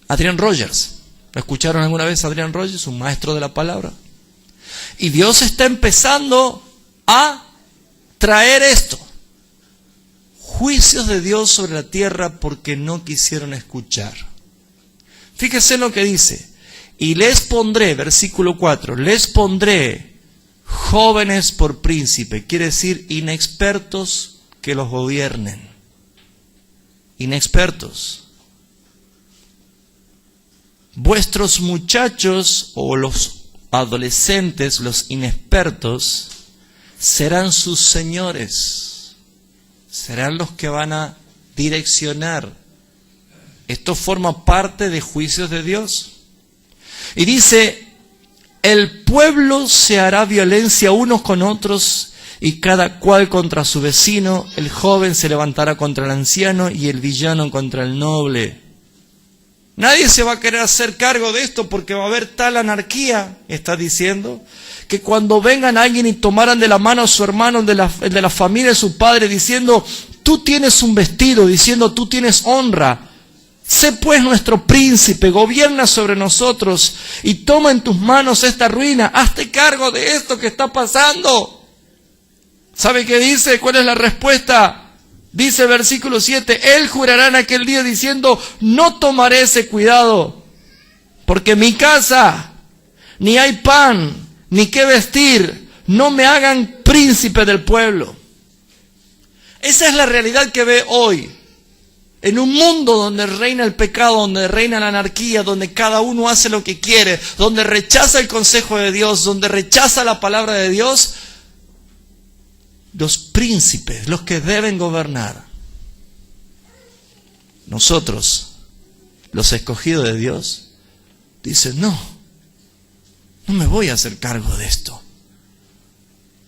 Adrian Rogers. ¿Lo escucharon alguna vez a Adrian Rogers? Un maestro de la palabra. Y Dios está empezando a traer esto. Juicios de Dios sobre la tierra porque no quisieron escuchar. Fíjese en lo que dice. Y les pondré, versículo 4, les pondré jóvenes por príncipe. Quiere decir inexpertos que los gobiernen. Inexpertos. Vuestros muchachos o los adolescentes, los inexpertos, serán sus señores. Serán los que van a direccionar. Esto forma parte de juicios de Dios. Y dice, el pueblo se hará violencia unos con otros, y cada cual contra su vecino. El joven se levantará contra el anciano, y el villano contra el noble. Nadie se va a querer hacer cargo de esto porque va a haber tal anarquía, está diciendo, que cuando vengan alguien y tomaran de la mano a su hermano, de la familia de su padre, diciendo, tú tienes un vestido, diciendo, tú tienes honra, Sé pues nuestro príncipe, gobierna sobre nosotros y toma en tus manos esta ruina. Hazte cargo de esto que está pasando. ¿Sabe qué dice? ¿Cuál es la respuesta? Dice el versículo 7, Él jurará en aquel día diciendo, no tomaré ese cuidado, porque en mi casa ni hay pan, ni qué vestir, no me hagan príncipe del pueblo. Esa es la realidad que ve hoy. En un mundo donde reina el pecado, donde reina la anarquía, donde cada uno hace lo que quiere, donde rechaza el consejo de Dios, donde rechaza la palabra de Dios, los príncipes, los que deben gobernar, nosotros, los escogidos de Dios, dicen, no me voy a hacer cargo de esto,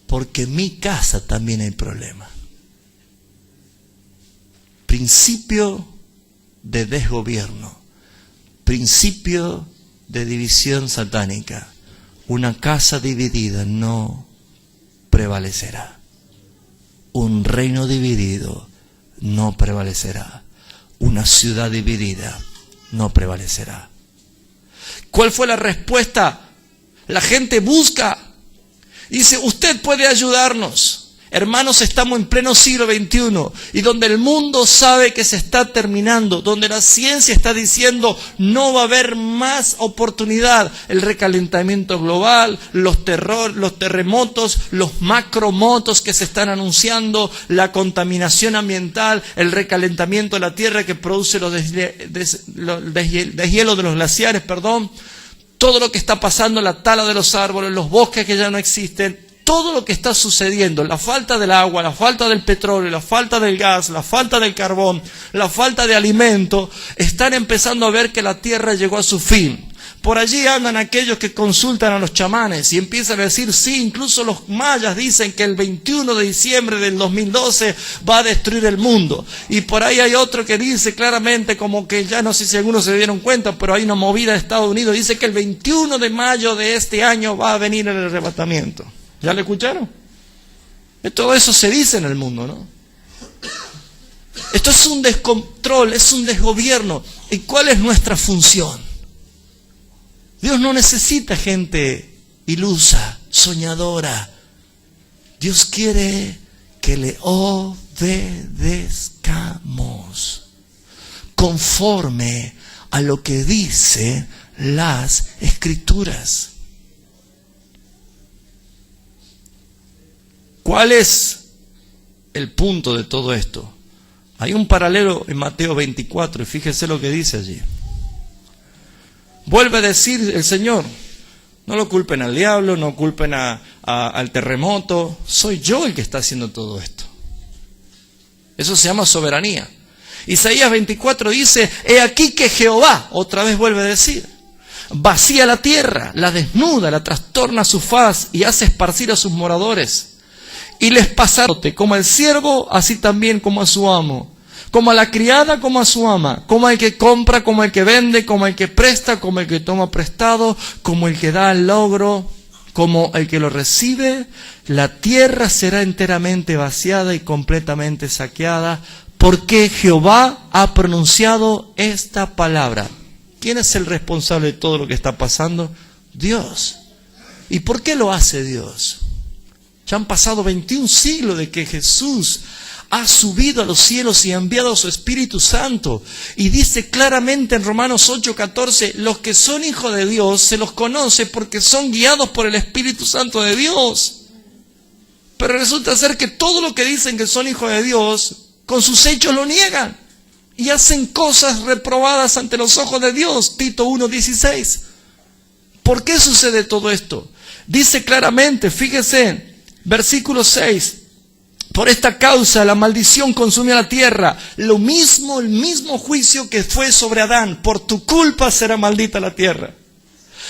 porque en mi casa también hay problemas. Principio de desgobierno, principio de división satánica. Una casa dividida no prevalecerá. Un reino dividido no prevalecerá. Una ciudad dividida no prevalecerá. ¿Cuál fue la respuesta? La gente busca. Dice, usted puede ayudarnos. Hermanos, estamos en pleno siglo XXI y donde el mundo sabe que se está terminando, donde la ciencia está diciendo no va a haber más oportunidad, el recalentamiento global, los terremotos, los macromotos que se están anunciando, la contaminación ambiental, el recalentamiento de la tierra que produce los deshielos de los glaciares, todo lo que está pasando, la tala de los árboles, los bosques que ya no existen. Todo lo que está sucediendo, la falta del agua, la falta del petróleo, la falta del gas, la falta del carbón, la falta de alimento, están empezando a ver que la tierra llegó a su fin. Por allí andan aquellos que consultan a los chamanes y empiezan a decir, sí, incluso los mayas dicen que el 21 de diciembre del 2012 va a destruir el mundo. Y por ahí hay otro que dice claramente, como que ya no sé si algunos se dieron cuenta, pero hay una movida de Estados Unidos, dice que el 21 de mayo de este año va a venir el arrebatamiento. ¿Ya lo escucharon? Todo eso se dice en el mundo, ¿no? Esto es un descontrol, es un desgobierno. ¿Y cuál es nuestra función? Dios no necesita gente ilusa, soñadora. Dios quiere que le obedezcamos conforme a lo que dicen las Escrituras. ¿Cuál es el punto de todo esto? Hay un paralelo en Mateo 24 y fíjese lo que dice allí. Vuelve a decir el Señor, no lo culpen al diablo, no culpen al terremoto, soy yo el que está haciendo todo esto. Eso se llama soberanía. Isaías 24 dice, he aquí que Jehová, otra vez vuelve a decir, vacía la tierra, la desnuda, la trastorna su faz y hace esparcir a sus moradores. Y les pasará como al siervo, así también como a su amo, como a la criada, como a su ama, como al que compra, como el que vende, como el que presta, como el que toma prestado, como el que da al logro, como el que lo recibe. La tierra será enteramente vaciada y completamente saqueada, porque Jehová ha pronunciado esta palabra. ¿Quién es el responsable de todo lo que está pasando? Dios. ¿Y por qué lo hace Dios? Ya han pasado 21 siglos de que Jesús ha subido a los cielos y ha enviado a su Espíritu Santo. Y dice claramente en Romanos 8:14, los que son hijos de Dios se los conoce porque son guiados por el Espíritu Santo de Dios. Pero resulta ser que todo lo que dicen que son hijos de Dios, con sus hechos lo niegan. Y hacen cosas reprobadas ante los ojos de Dios. Tito 1:16. ¿Por qué sucede todo esto? Dice claramente, fíjese, versículo 6, por esta causa la maldición consumió la tierra, el mismo juicio que fue sobre Adán, por tu culpa será maldita la tierra.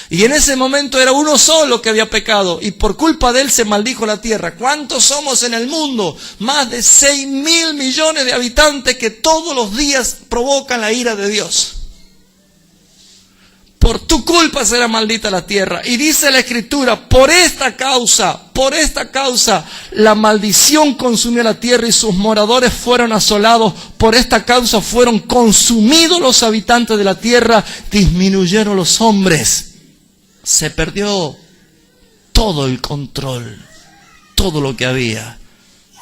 Y en ese momento era uno solo que había pecado, y por culpa de él se maldijo la tierra. ¿Cuántos somos en el mundo? Más de 6.000 millones de habitantes que todos los días provocan la ira de Dios. Por tu culpa será maldita la tierra. Y dice la Escritura, por esta causa, la maldición consumió la tierra y sus moradores fueron asolados. Por esta causa fueron consumidos los habitantes de la tierra, disminuyeron los hombres. Se perdió todo el control, todo lo que había.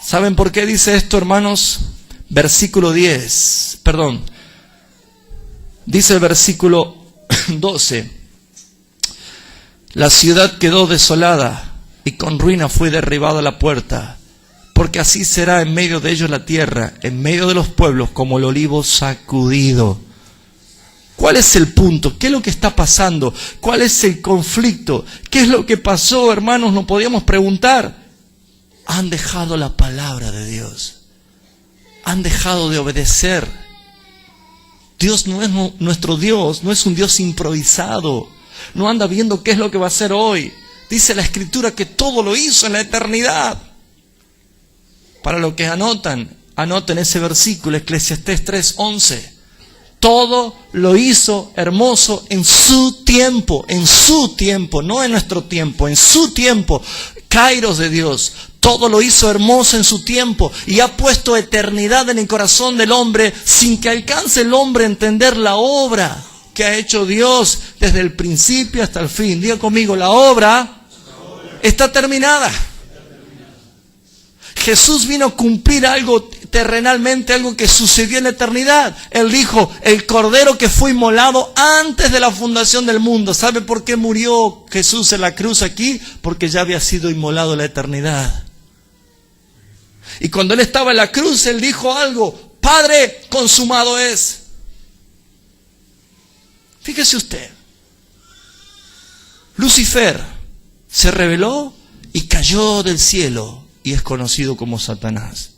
¿Saben por qué dice esto, hermanos? Versículo 10, dice el versículo 12. La ciudad quedó desolada y con ruina fue derribada la puerta, porque así será en medio de ellos la tierra, en medio de los pueblos, como el olivo sacudido. ¿Cuál es el punto? ¿Qué es lo que está pasando? ¿Cuál es el conflicto? ¿Qué es lo que pasó, hermanos? Nos podíamos preguntar. Han dejado la palabra de Dios. Han dejado de obedecer. Dios no es nuestro Dios, no es un Dios improvisado. No anda viendo qué es lo que va a hacer hoy. Dice la Escritura que todo lo hizo en la eternidad. Para los que anoten ese versículo, Eclesiastés 3:11. Todo lo hizo hermoso en su tiempo, no en nuestro tiempo, en su tiempo. Kairos de Dios, todo lo hizo hermoso en su tiempo y ha puesto eternidad en el corazón del hombre sin que alcance el hombre a entender la obra que ha hecho Dios desde el principio hasta el fin. Diga conmigo, la obra está terminada. Jesús vino a cumplir algo terrenalmente, algo que sucedió en la eternidad. Él dijo, el cordero que fue inmolado antes de la fundación del mundo. ¿Sabe por qué murió Jesús en la cruz aquí? Porque ya había sido inmolado en la eternidad. Y cuando Él estaba en la cruz, Él dijo algo, Padre, consumado es. Fíjese usted, Lucifer se rebeló y cayó del cielo y es conocido como Satanás.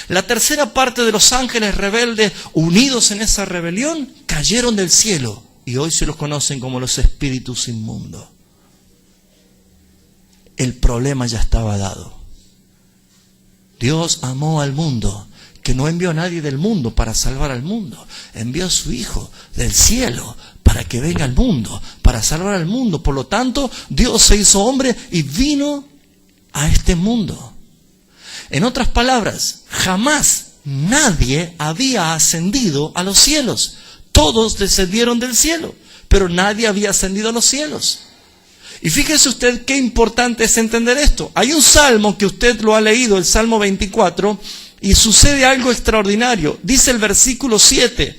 La tercera parte de los ángeles rebeldes, unidos en esa rebelión, cayeron del cielo y hoy se los conocen como los espíritus inmundos. El problema ya estaba dado. Dios amó al mundo, que no envió a nadie del mundo para salvar al mundo. Envió a su Hijo del cielo para que venga al mundo, para salvar al mundo. Por lo tanto, Dios se hizo hombre y vino a este mundo. En otras palabras, jamás nadie había ascendido a los cielos. Todos descendieron del cielo, pero nadie había ascendido a los cielos. Y fíjese usted qué importante es entender esto. Hay un salmo que usted lo ha leído, el Salmo 24, y sucede algo extraordinario. Dice el versículo 7.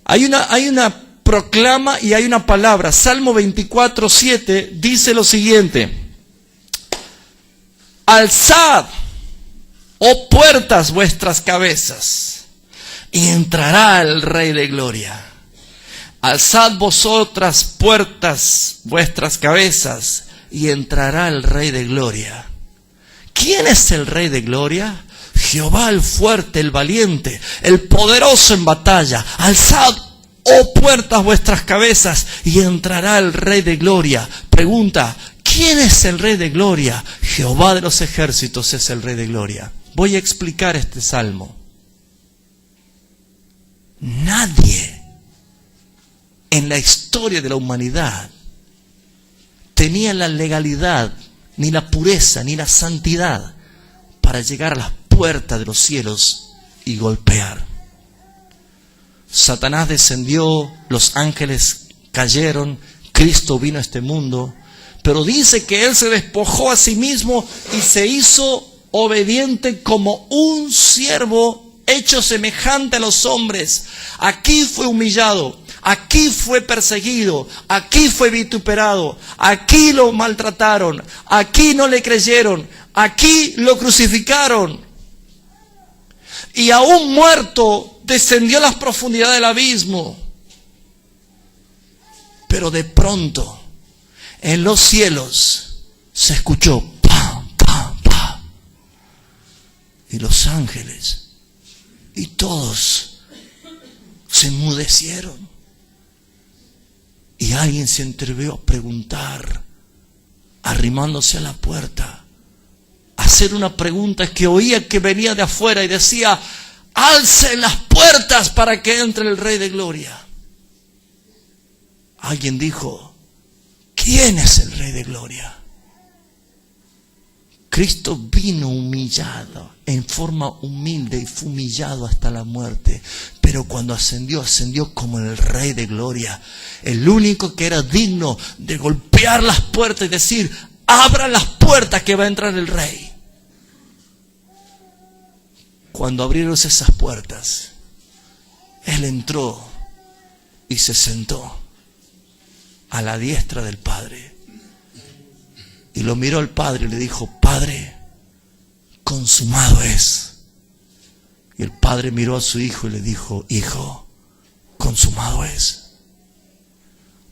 Hay una proclama y hay una palabra. Salmo 24, 7 dice lo siguiente. Alzad, oh puertas, vuestras cabezas, y entrará el Rey de Gloria. Alzad vosotras puertas, vuestras cabezas, y entrará el Rey de Gloria. ¿Quién es el Rey de Gloria? Jehová el fuerte, el valiente, el poderoso en batalla. Alzad, oh puertas, vuestras cabezas, y entrará el Rey de Gloria. Pregunta, ¿quién es el Rey de Gloria? Jehová de los ejércitos es el Rey de Gloria. Voy a explicar este salmo. Nadie en la historia de la humanidad tenía la legalidad, ni la pureza, ni la santidad para llegar a las puertas de los cielos y golpear. Satanás descendió, los ángeles cayeron, Cristo vino a este mundo, pero dice que Él se despojó a sí mismo y se hizo obediente como un siervo hecho semejante a los hombres. Aquí fue humillado, aquí fue perseguido, aquí fue vituperado, aquí lo maltrataron, aquí no le creyeron, aquí lo crucificaron. Y aún muerto descendió a las profundidades del abismo. Pero de pronto en los cielos se escuchó pam, pam, pam. Y los ángeles y todos se enmudecieron. Y alguien se atrevió a preguntar, arrimándose a la puerta, a hacer una pregunta que oía que venía de afuera y decía: alcen las puertas para que entre el Rey de Gloria. alguien dijo, ¿quién es el Rey de Gloria? Cristo vino humillado, en forma humilde y fue humillado hasta la muerte. Pero cuando ascendió, ascendió como el Rey de Gloria. El único que era digno de golpear las puertas y decir, abran las puertas que va a entrar el Rey. Cuando abrieron esas puertas, Él entró y se sentó a la diestra del Padre. Y lo miró al Padre y le dijo, Padre, consumado es. Y el Padre miró a su Hijo y le dijo, Hijo, consumado es.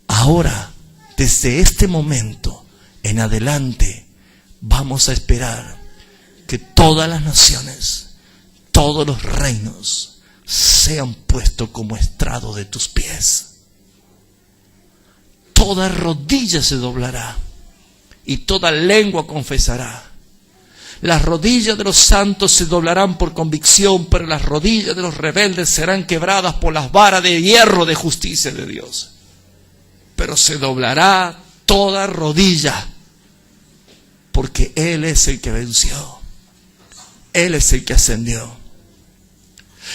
Ahora, desde este momento en adelante, vamos a esperar que todas las naciones, todos los reinos, sean puestos como estrado de tus pies. Toda rodilla se doblará y toda lengua confesará. Las rodillas de los santos se doblarán por convicción, pero las rodillas de los rebeldes serán quebradas por las varas de hierro de justicia de Dios. Pero se doblará toda rodilla, porque Él es el que venció. Él es el que ascendió.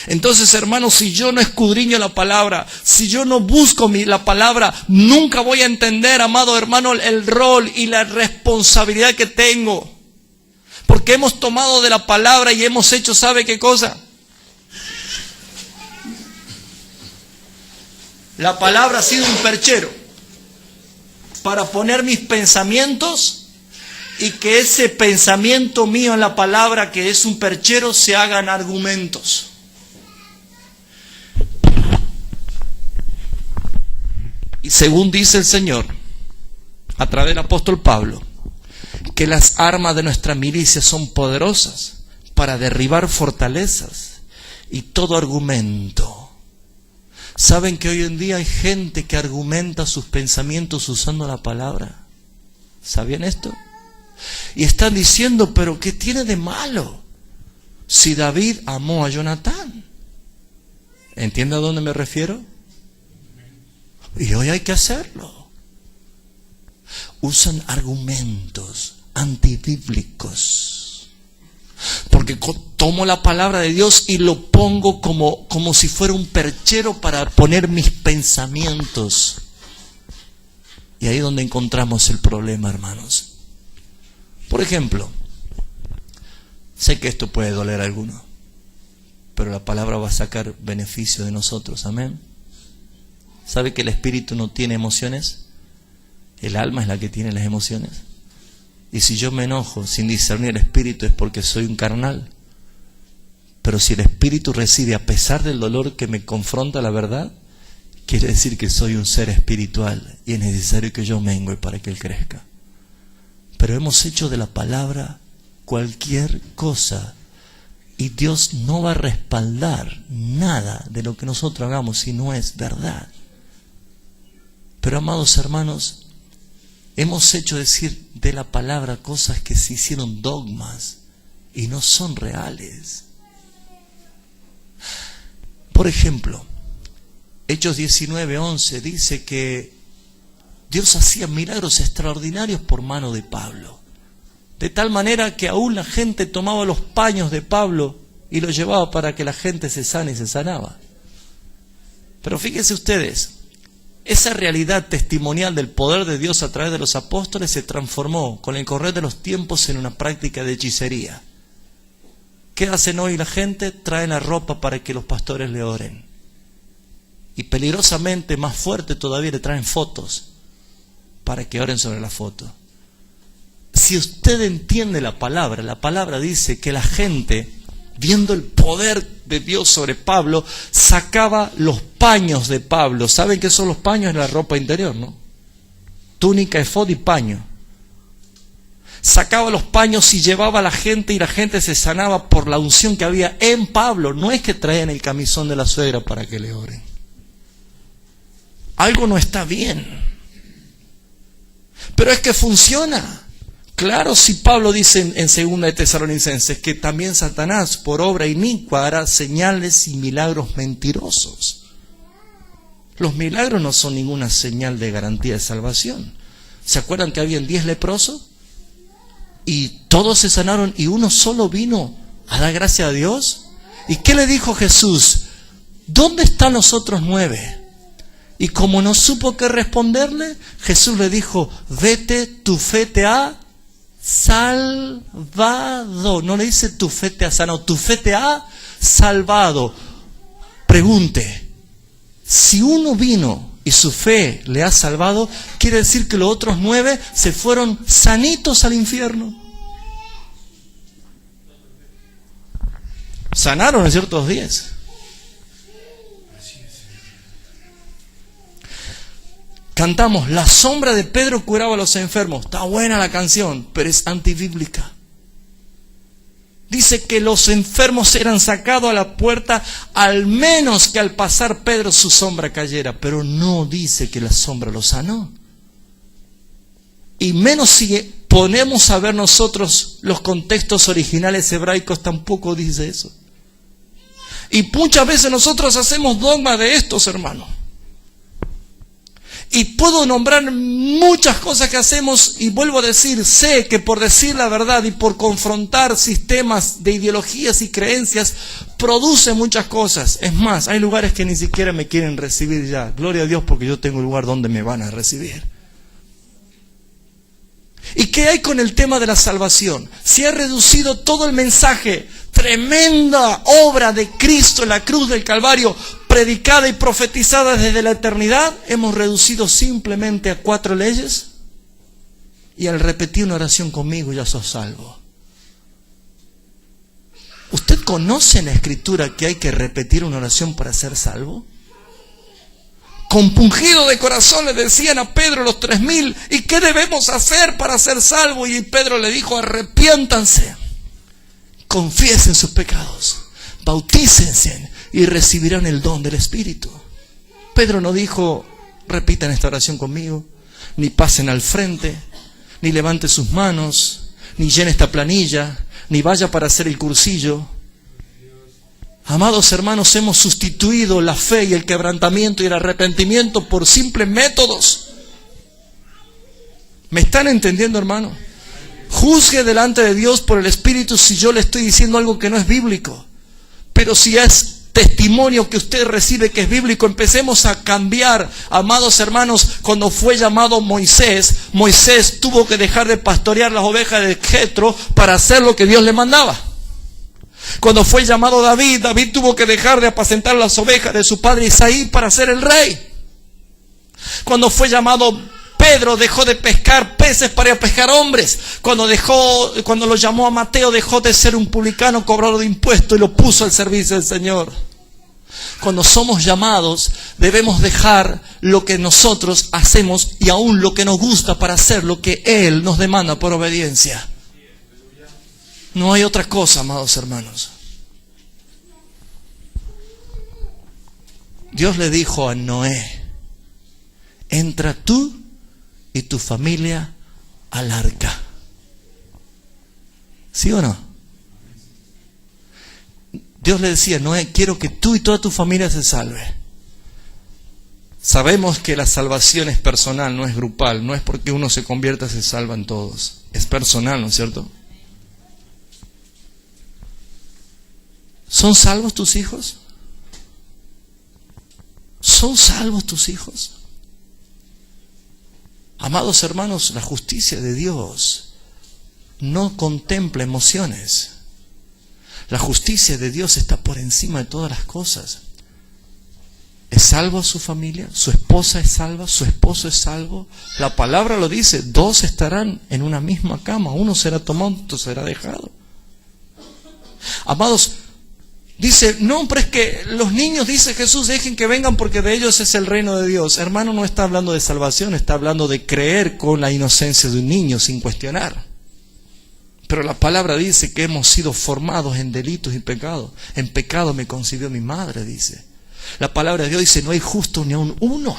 Entonces, hermanos, si yo no escudriño la palabra, si yo no busco la palabra, nunca voy a entender, amado hermano, el rol y la responsabilidad que tengo. Porque hemos tomado de la palabra y hemos hecho, ¿sabe qué cosa? La palabra ha sido un perchero para poner mis pensamientos y que ese pensamiento mío en la palabra, que es un perchero, se hagan argumentos. Y según dice el Señor, a través del apóstol Pablo, que las armas de nuestra milicia son poderosas para derribar fortalezas y todo argumento. ¿Saben que hoy en día hay gente que argumenta sus pensamientos usando la palabra? ¿Sabían esto? Y están diciendo, pero ¿qué tiene de malo si David amó a Jonatán? ¿Entiende a dónde me refiero? Y hoy hay que hacerlo. Usan argumentos antibíblicos. Porque tomo la palabra de Dios y lo pongo como si fuera un perchero para poner mis pensamientos. Y ahí es donde encontramos el problema, hermanos. Por ejemplo, sé que esto puede doler a alguno, pero la palabra va a sacar beneficio de nosotros. Amén. ¿Sabe que el espíritu no tiene emociones? El alma es la que tiene las emociones. Y si yo me enojo sin discernir el espíritu es porque soy un carnal. Pero si el espíritu recibe a pesar del dolor que me confronta la verdad, quiere decir que soy un ser espiritual y es necesario que yo mengue para que él crezca. Pero hemos hecho de la palabra cualquier cosa y Dios no va a respaldar nada de lo que nosotros hagamos si no es verdad. Pero, amados hermanos, hemos hecho decir de la palabra cosas que se hicieron dogmas y no son reales. Por ejemplo, Hechos 19:11 dice que Dios hacía milagros extraordinarios por mano de Pablo. De tal manera que aún la gente tomaba los paños de Pablo y los llevaba para que la gente se sane y se sanaba. Pero fíjense ustedes, esa realidad testimonial del poder de Dios a través de los apóstoles se transformó con el correr de los tiempos en una práctica de hechicería. ¿Qué hacen hoy la gente? Traen la ropa para que los pastores le oren. Y peligrosamente, más fuerte todavía, le traen fotos para que oren sobre la foto. Si usted entiende la palabra dice que la gente, viendo el poder de Dios sobre Pablo, sacaba los paños de Pablo. ¿Saben qué son los paños? Es la ropa interior, ¿no? Túnica, efod y paño. Sacaba los paños y llevaba a la gente y la gente se sanaba por la unción que había en Pablo. No es que traían el camisón de la suegra para que le oren. Algo no está bien. Pero es que funciona. Claro, si Pablo dice en 2 de Tesalonicenses que también Satanás por obra inicua hará señales y milagros mentirosos. Los milagros no son ninguna señal de garantía de salvación. ¿Se acuerdan que habían 10 leprosos? Y todos se sanaron y uno solo vino a dar gracias a Dios. ¿Y qué le dijo Jesús? ¿Dónde están los otros 9? Y como no supo qué responderle, Jesús le dijo, vete, tu fe te ha salvado. No le dice tu fe te ha sanado, tu fe te ha salvado. Pregunte, si uno vino y su fe le ha salvado, quiere decir que los otros 9 se fueron sanitos al infierno. Sanaron, ¿no es cierto?, los 10. Cantamos, la sombra de Pedro curaba a los enfermos. Está buena la canción, pero es antibíblica. Dice que los enfermos eran sacados a la puerta, al menos que al pasar Pedro su sombra cayera. Pero no dice que la sombra los sanó. Y menos si ponemos a ver nosotros los contextos originales hebraicos, tampoco dice eso. Y muchas veces nosotros hacemos dogma de estos, hermanos. Y puedo nombrar muchas cosas que hacemos y vuelvo a decir, sé que por decir la verdad y por confrontar sistemas de ideologías y creencias, produce muchas cosas. Es más, hay lugares que ni siquiera me quieren recibir ya. Gloria a Dios porque yo tengo un lugar donde me van a recibir. ¿Y qué hay con el tema de la salvación? Se ha reducido todo el mensaje, tremenda obra de Cristo en la cruz del Calvario, predicada y profetizada desde la eternidad, hemos reducido simplemente a 4 leyes y al repetir una oración conmigo ya sos salvo. ¿Usted conoce en la Escritura que hay que repetir una oración para ser salvo? Compungido de corazón le decían a Pedro los 3000, ¿y qué debemos hacer para ser salvos? Y Pedro le dijo, arrepiéntanse, confiesen sus pecados, bautícense y recibirán el don del Espíritu. Pedro no dijo, repitan esta oración conmigo, ni pasen al frente, ni levanten sus manos, ni llenen esta planilla, ni vaya para hacer el cursillo. Amados hermanos, hemos sustituido la fe y el quebrantamiento y el arrepentimiento por simples métodos. ¿Me están entendiendo, hermano? Juzgue delante de Dios por el Espíritu si yo le estoy diciendo algo que no es bíblico. Pero si es testimonio que usted recibe que es bíblico, empecemos a cambiar. Amados hermanos, cuando fue llamado Moisés, Moisés tuvo que dejar de pastorear las ovejas de Jetro para hacer lo que Dios le mandaba. Cuando fue llamado David, David tuvo que dejar de apacentar las ovejas de su padre Isaí para ser el rey. Cuando fue llamado Pedro, dejó de pescar peces para ir a pescar hombres. Cuando lo llamó a Mateo, dejó de ser un publicano cobrador de impuestos y lo puso al servicio del Señor. Cuando somos llamados, debemos dejar lo que nosotros hacemos y aún lo que nos gusta para hacer lo que Él nos demanda por obediencia. No hay otra cosa, amados hermanos. Dios le dijo a Noé, entra tú y tu familia al arca. ¿Sí o no? Dios le decía, Noé, quiero que tú y toda tu familia se salve. Sabemos que la salvación es personal, no es grupal. No es porque uno se convierta, se salvan todos. Es personal, ¿no es cierto? ¿Son salvos tus hijos? ¿Son salvos tus hijos? Amados hermanos, la justicia de Dios no contempla emociones. La justicia de Dios está por encima de todas las cosas. ¿Es salvo su familia? ¿Su esposa es salva? ¿Su esposo es salvo? La palabra lo dice, 2 estarán en una misma cama, uno será tomado, otro será dejado. Amados, dice, no, pero es que los niños, dice Jesús, dejen que vengan porque de ellos es el reino de Dios. Hermano, no está hablando de salvación, está hablando de creer con la inocencia de un niño sin cuestionar. Pero la palabra dice que hemos sido formados en delitos y pecados. En pecado me concibió mi madre, dice. La palabra de Dios dice, no hay justo ni aun uno.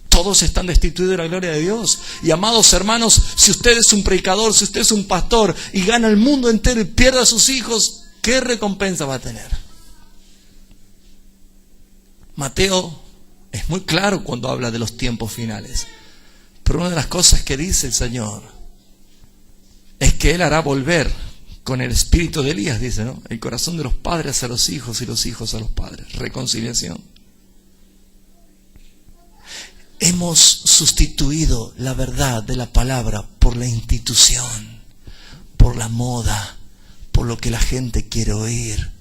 Todos están destituidos de la gloria de Dios. Y amados hermanos, si usted es un predicador, si usted es un pastor y gana el mundo entero y pierde a sus hijos, ¿qué recompensa va a tener? Mateo es muy claro cuando habla de los tiempos finales. Pero una de las cosas que dice el Señor es que Él hará volver con el espíritu de Elías, dice, ¿no?, el corazón de los padres a los hijos y los hijos a los padres. Reconciliación. Hemos sustituido la verdad de la palabra por la institución, por la moda, por lo que la gente quiere oír.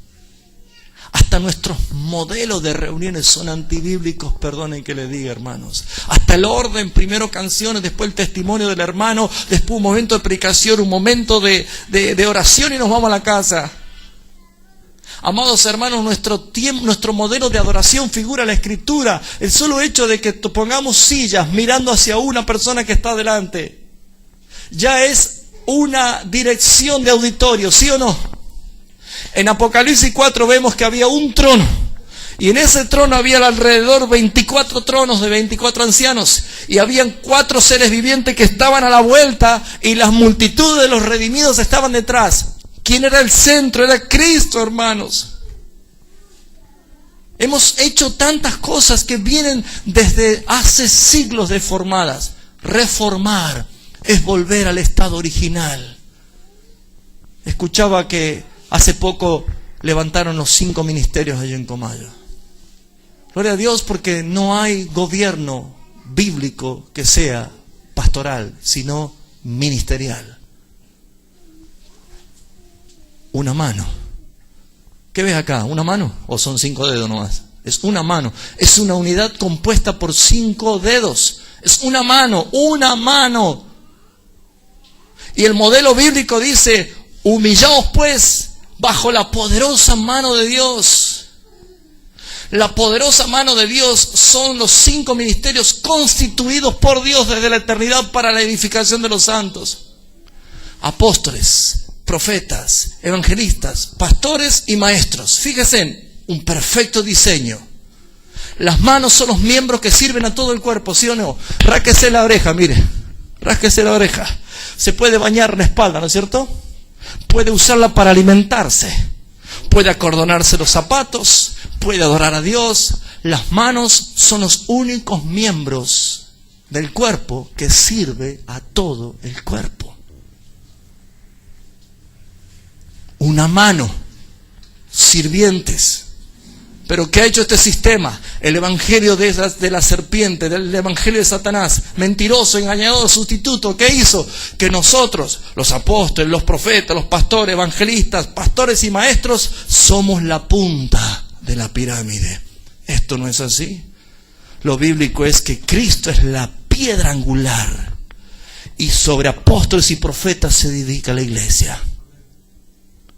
Hasta nuestros modelos de reuniones son antibíblicos, perdonen que les diga, hermanos. Hasta el orden, primero canciones, después el testimonio del hermano, después un momento de predicación, un momento de oración y nos vamos a la casa. Amados hermanos, nuestro modelo de adoración figura la Escritura. El solo hecho de que pongamos sillas mirando hacia una persona que está delante, ya es una dirección de auditorio, ¿sí o no? En Apocalipsis 4 vemos que había un trono, y en ese trono había alrededor 24 tronos de 24 ancianos, y habían 4 seres vivientes que estaban a la vuelta, y las multitudes de los redimidos estaban detrás. ¿Quién era el centro? Era Cristo, hermanos. Hemos hecho tantas cosas que vienen desde hace siglos deformadas. Reformar es volver al estado original. Escuchaba que hace poco levantaron los 5 ministerios allí en Comayo. Gloria a Dios, porque no hay gobierno bíblico que sea pastoral, sino ministerial. Una mano. ¿Qué ves acá? ¿Una mano? ¿O son 5 dedos nomás? Es una mano. Es una unidad compuesta por 5 dedos. Es una mano, una mano. Y el modelo bíblico dice: humillaos pues bajo la poderosa mano de Dios. La poderosa mano de Dios son los 5 ministerios constituidos por Dios desde la eternidad para la edificación de los santos. Apóstoles, profetas, evangelistas, pastores y maestros. Fíjense, un perfecto diseño. Las manos son los miembros que sirven a todo el cuerpo, ¿sí o no? Rásquese la oreja, mire. Rásquese la oreja. Se puede bañar la espalda, ¿no es cierto? Puede usarla para alimentarse. Puede acordonarse los zapatos. Puede adorar a Dios. Las manos son los únicos miembros del cuerpo que sirve a todo el cuerpo. Una mano, sirvientes. Pero ¿qué ha hecho este sistema? El evangelio de la serpiente, del evangelio de Satanás, mentiroso, engañador, sustituto. ¿Qué hizo? Que nosotros, los apóstoles, los profetas, los pastores, evangelistas, pastores y maestros, somos la punta de la pirámide. Esto no es así. Lo bíblico es que Cristo es la piedra angular, y sobre apóstoles y profetas se dedica la iglesia.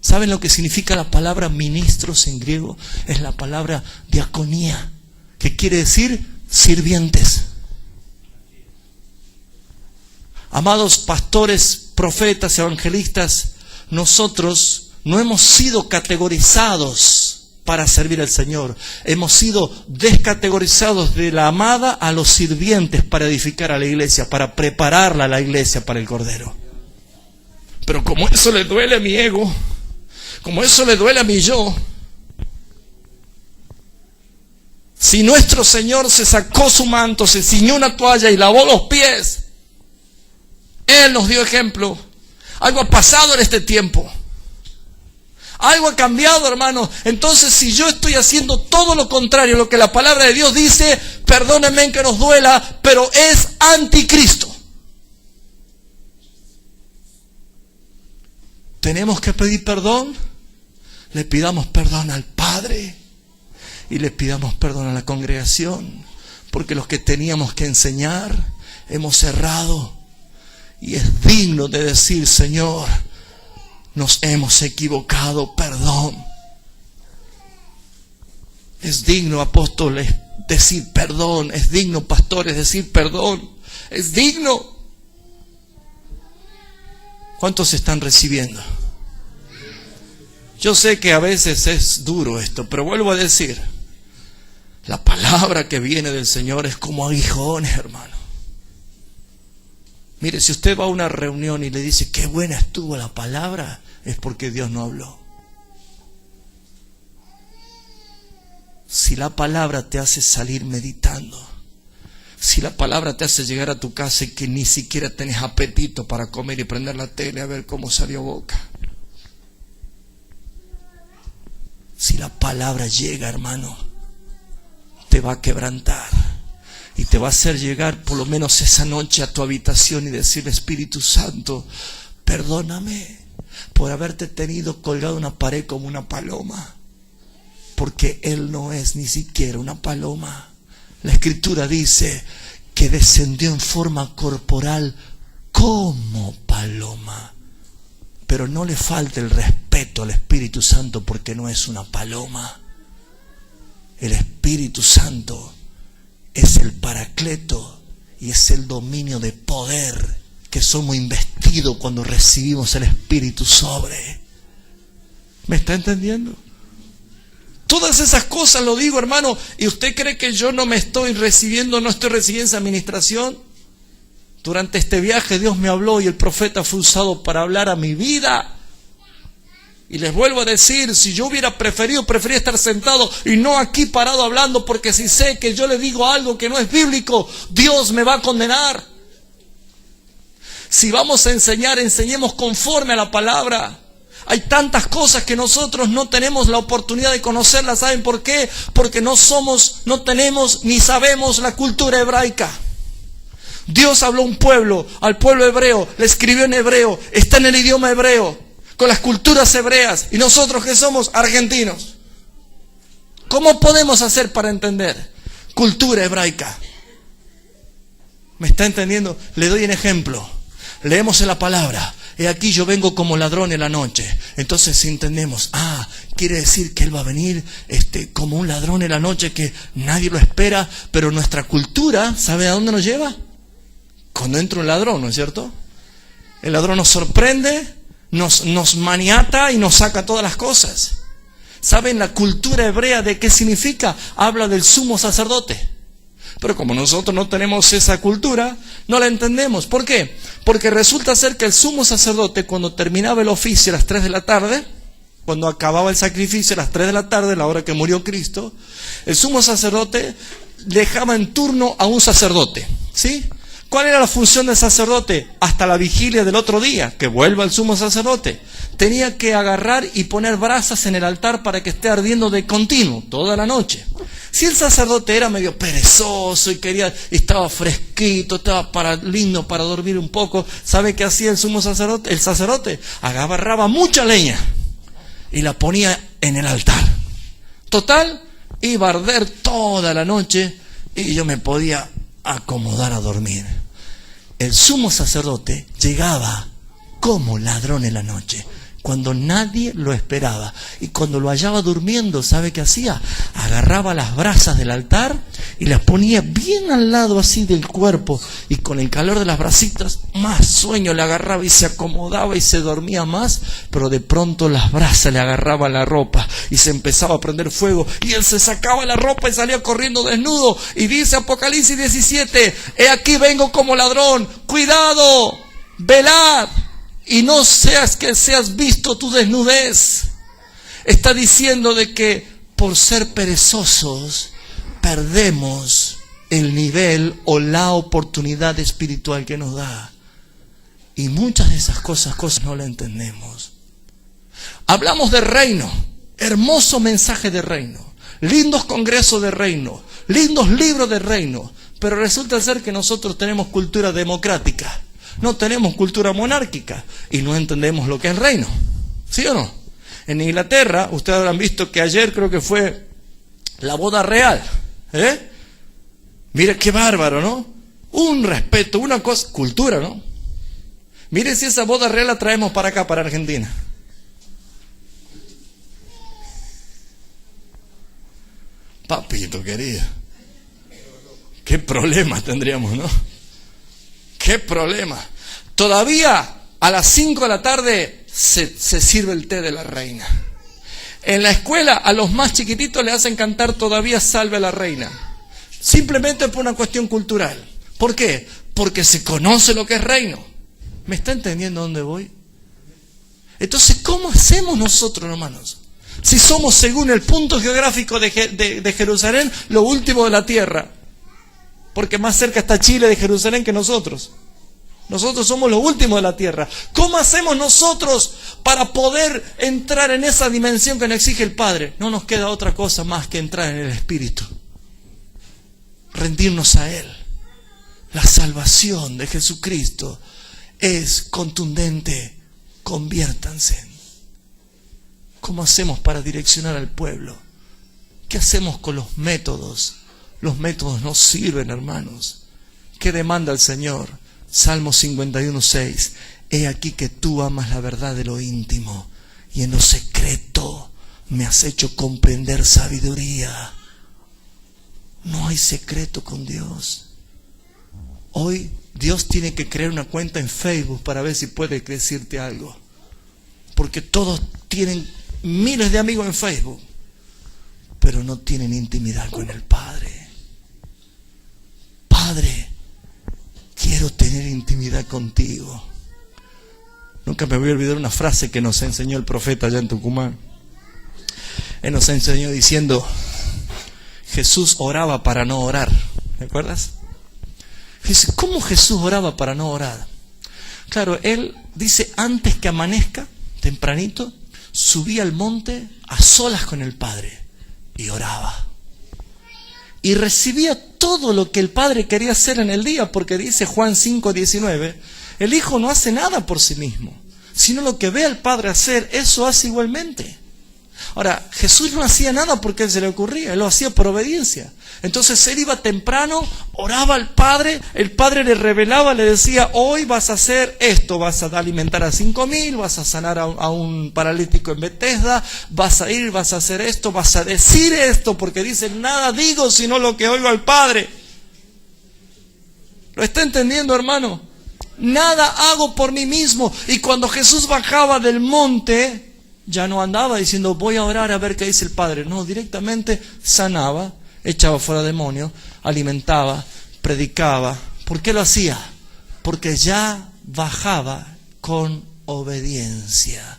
¿Saben lo que significa la palabra ministros en griego? Es la palabra diaconía, que quiere decir sirvientes. Amados pastores, profetas, evangelistas, nosotros no hemos sido categorizados para servir al Señor. Hemos sido descategorizados de la amada a los sirvientes para edificar a la iglesia, para prepararla a la iglesia para el Cordero. Pero como eso le duele a mi ego, como eso le duele a mi yo, si nuestro Señor se sacó su manto, se ciñó una toalla y lavó los pies, Él nos dio ejemplo. Algo ha pasado en este tiempo. Algo ha cambiado, hermano. Entonces, si yo estoy haciendo todo lo contrario a lo que la palabra de Dios dice, perdónenme que nos duela, pero es anticristo. Tenemos que pedir perdón. Le pidamos perdón al Padre y le pidamos perdón a la congregación, porque los que teníamos que enseñar hemos errado, y es digno de decir: Señor, nos hemos equivocado, perdón. Es digno, apóstoles, decir perdón. Es digno, pastores, decir perdón. Es digno. ¿Cuántos están recibiendo? Yo sé que a veces es duro esto, pero vuelvo a decir, la palabra que viene del Señor es como aguijones, hermano. Mire, si usted va a una reunión y le dice qué buena estuvo la palabra, es porque Dios no habló. Si la palabra te hace salir meditando, si la palabra te hace llegar a tu casa y que ni siquiera tenés apetito para comer y prender la tele a ver cómo salió Boca. Si la palabra llega, hermano, te va a quebrantar y te va a hacer llegar por lo menos esa noche a tu habitación y decirle: Espíritu Santo, perdóname por haberte tenido colgado en una pared como una paloma, porque Él no es ni siquiera una paloma. La Escritura dice que descendió en forma corporal como paloma. Pero no le falte el respeto al Espíritu Santo, porque no es una paloma. El Espíritu Santo es el Paracleto y es el dominio de poder que somos investidos cuando recibimos el Espíritu sobre. ¿Me está entendiendo? Todas esas cosas lo digo, hermano. ¿Y usted cree que yo no estoy recibiendo esa administración? Durante este viaje Dios me habló y el profeta fue usado para hablar a mi vida. Y les vuelvo a decir, si yo hubiera prefería estar sentado y no aquí parado hablando, porque si sé que yo le digo algo que no es bíblico, Dios me va a condenar. Si vamos a enseñar, enseñemos conforme a la palabra. Hay tantas cosas que nosotros no tenemos la oportunidad de conocerlas. ¿Saben por qué? Porque no tenemos ni sabemos la cultura hebraica. Dios habló al pueblo hebreo, le escribió en hebreo, está en el idioma hebreo, con las culturas hebreas. Y nosotros que somos argentinos, ¿cómo podemos hacer para entender cultura hebraica? ¿Me está entendiendo? Le doy un ejemplo. Leemos en la palabra: he aquí yo vengo como ladrón en la noche. Entonces si entendemos, quiere decir que Él va a venir como un ladrón en la noche, que nadie lo espera. Pero nuestra cultura, ¿sabe a dónde nos lleva? Cuando entra un ladrón, ¿no es cierto? El ladrón nos sorprende, nos maniata y nos saca todas las cosas. ¿Saben la cultura hebrea de qué significa? Habla del sumo sacerdote. Pero como nosotros no tenemos esa cultura, no la entendemos. ¿Por qué? Porque resulta ser que el sumo sacerdote, cuando terminaba el oficio a las 3 de la tarde, cuando acababa el sacrificio a las 3 de la tarde, la hora que murió Cristo, el sumo sacerdote dejaba en turno a un sacerdote, ¿sí? ¿Cuál era la función del sacerdote? Hasta la vigilia del otro día, que vuelva el sumo sacerdote. Tenía que agarrar y poner brasas en el altar para que esté ardiendo de continuo, toda la noche. Si el sacerdote era medio perezoso y estaba fresquito, estaba lindo para dormir un poco, ¿sabe qué hacía el sumo sacerdote? El sacerdote agarraba mucha leña y la ponía en el altar. Total, iba a arder toda la noche y yo me podía acomodar a dormir. El sumo sacerdote llegaba como ladrón en la noche, cuando nadie lo esperaba. Y cuando lo hallaba durmiendo, ¿sabe qué hacía? Agarraba las brasas del altar y las ponía bien al lado así del cuerpo. Y con el calor de las brasitas, más sueño le agarraba y se acomodaba y se dormía más. Pero de pronto las brasas le agarraban la ropa y se empezaba a prender fuego. Y él se sacaba la ropa y salía corriendo desnudo. Y dice Apocalipsis 17, he aquí vengo como ladrón, cuidado, velad. Y no seas que seas visto tu desnudez. Está diciendo de que por ser perezosos perdemos el nivel o la oportunidad espiritual que nos da. Y muchas de esas cosas no las entendemos. Hablamos de reino, hermoso mensaje de reino, lindos congresos de reino, lindos libros de reino, pero resulta ser que nosotros tenemos cultura democrática. No tenemos cultura monárquica y no entendemos lo que es reino. ¿Sí o no? En Inglaterra, ustedes habrán visto que ayer creo que fue la boda real. Mire qué bárbaro, ¿no? Un respeto, una cosa, cultura, ¿no? Mire si esa boda real la traemos para acá, para Argentina. Papito querido, qué problema tendríamos, ¿no? ¡Qué problema! Todavía a las 5 de la tarde se sirve el té de la reina. En la escuela a los más chiquititos le hacen cantar todavía Salve a la Reina. Simplemente por una cuestión cultural. ¿Por qué? Porque se conoce lo que es reino. ¿Me está entendiendo dónde voy? Entonces, ¿cómo hacemos nosotros, hermanos? Si somos, según el punto geográfico de Jerusalén, lo último de la tierra. Porque más cerca está Chile de Jerusalén que nosotros. Nosotros somos lo último de la tierra. ¿Cómo hacemos nosotros para poder entrar en esa dimensión que nos exige el Padre? No nos queda otra cosa más que entrar en el Espíritu. Rendirnos a Él. La salvación de Jesucristo es contundente. Conviértanse. ¿Cómo hacemos para direccionar al pueblo? ¿Qué hacemos con los métodos? Los métodos no sirven, hermanos. ¿Qué demanda el Señor? Salmo 51:6. He aquí que tú amas la verdad de lo íntimo y en lo secreto me has hecho comprender sabiduría. No hay secreto con Dios. Hoy Dios tiene que crear una cuenta en Facebook para ver si puede decirte algo. Porque todos tienen miles de amigos en Facebook, pero no tienen intimidad con el Padre. Padre, quiero tener intimidad contigo. Nunca me voy a olvidar una frase que nos enseñó el profeta allá en Tucumán. Él nos enseñó diciendo: Jesús oraba para no orar. ¿Me acuerdas? Dice, ¿cómo Jesús oraba para no orar? Claro, Él dice, antes que amanezca, tempranito, subía al monte a solas con el Padre y oraba. Y recibía todo lo que el Padre quería hacer en el día, porque dice Juan 5:19, el Hijo no hace nada por sí mismo, sino lo que ve al Padre hacer, eso hace igualmente. Ahora, Jesús no hacía nada porque se le ocurría, Él lo hacía por obediencia. Entonces Él iba temprano, oraba al Padre, el Padre le revelaba, le decía, hoy vas a hacer esto, vas a alimentar a 5,000, vas a sanar a un paralítico en Bethesda, vas a ir, vas a hacer esto, vas a decir esto, porque dice, nada digo sino lo que oigo al Padre. ¿Lo está entendiendo, hermano? Nada hago por mí mismo. Y cuando Jesús bajaba del monte, ya no andaba diciendo voy a orar a ver qué dice el Padre. No, directamente sanaba, echaba fuera demonios, alimentaba, predicaba. ¿Por qué lo hacía? Porque ya bajaba con obediencia.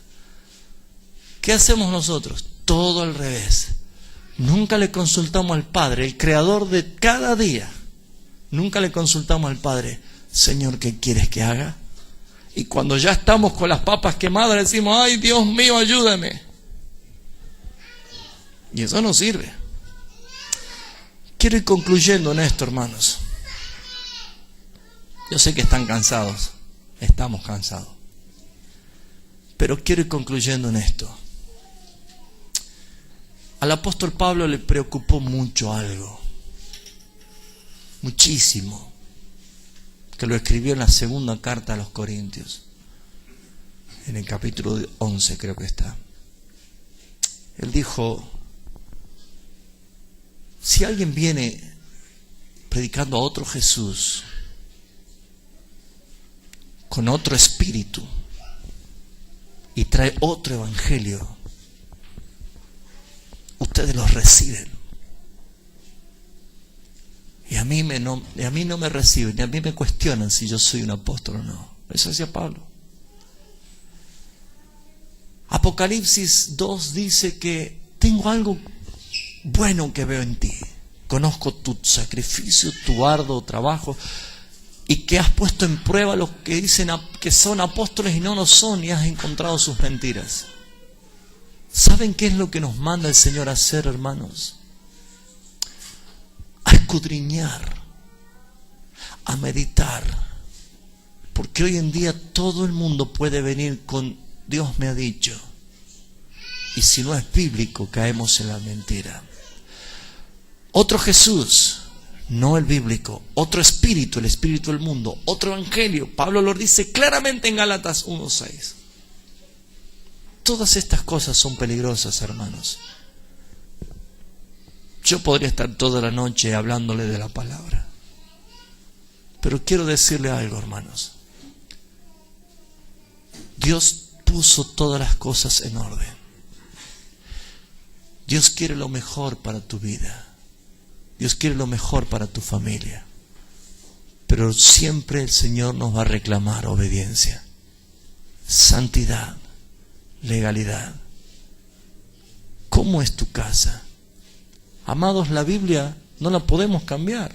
¿Qué hacemos nosotros? Todo al revés. Nunca le consultamos al Padre, el creador de cada día. Nunca le consultamos al Padre, Señor, ¿qué quieres que haga? Y cuando ya estamos con las papas quemadas decimos, ay Dios mío, ayúdame. Y eso no sirve. Quiero ir concluyendo en esto, hermanos. Yo sé que están cansados, estamos cansados. Pero quiero ir concluyendo en esto. Al apóstol Pablo le preocupó mucho algo. Muchísimo. Que lo escribió en la segunda carta a los Corintios, en el capítulo 11 creo que está. Él dijo, si alguien viene predicando a otro Jesús, con otro espíritu, y trae otro evangelio, ustedes los reciben. Y a mí no me reciben, y a mí me cuestionan si yo soy un apóstol o no. Eso decía Pablo. Apocalipsis 2 dice que tengo algo bueno que veo en ti. Conozco tu sacrificio, tu arduo trabajo, y que has puesto en prueba los que dicen que son apóstoles y no lo son, y has encontrado sus mentiras. ¿Saben qué es lo que nos manda el Señor a hacer, hermanos? A escudriñar, a meditar, porque hoy en día todo el mundo puede venir con Dios me ha dicho, y si no es bíblico caemos en la mentira. Otro Jesús, no el bíblico, otro espíritu, el espíritu del mundo, otro evangelio. Pablo lo dice claramente en Gálatas 1:6. Todas estas cosas son peligrosas, hermanos. Yo podría estar toda la noche hablándole de la palabra. Pero quiero decirle algo, hermanos. Dios puso todas las cosas en orden. Dios quiere lo mejor para tu vida. Dios quiere lo mejor para tu familia. Pero siempre el Señor nos va a reclamar obediencia, santidad, legalidad. ¿Cómo es tu casa? Amados, la Biblia no la podemos cambiar.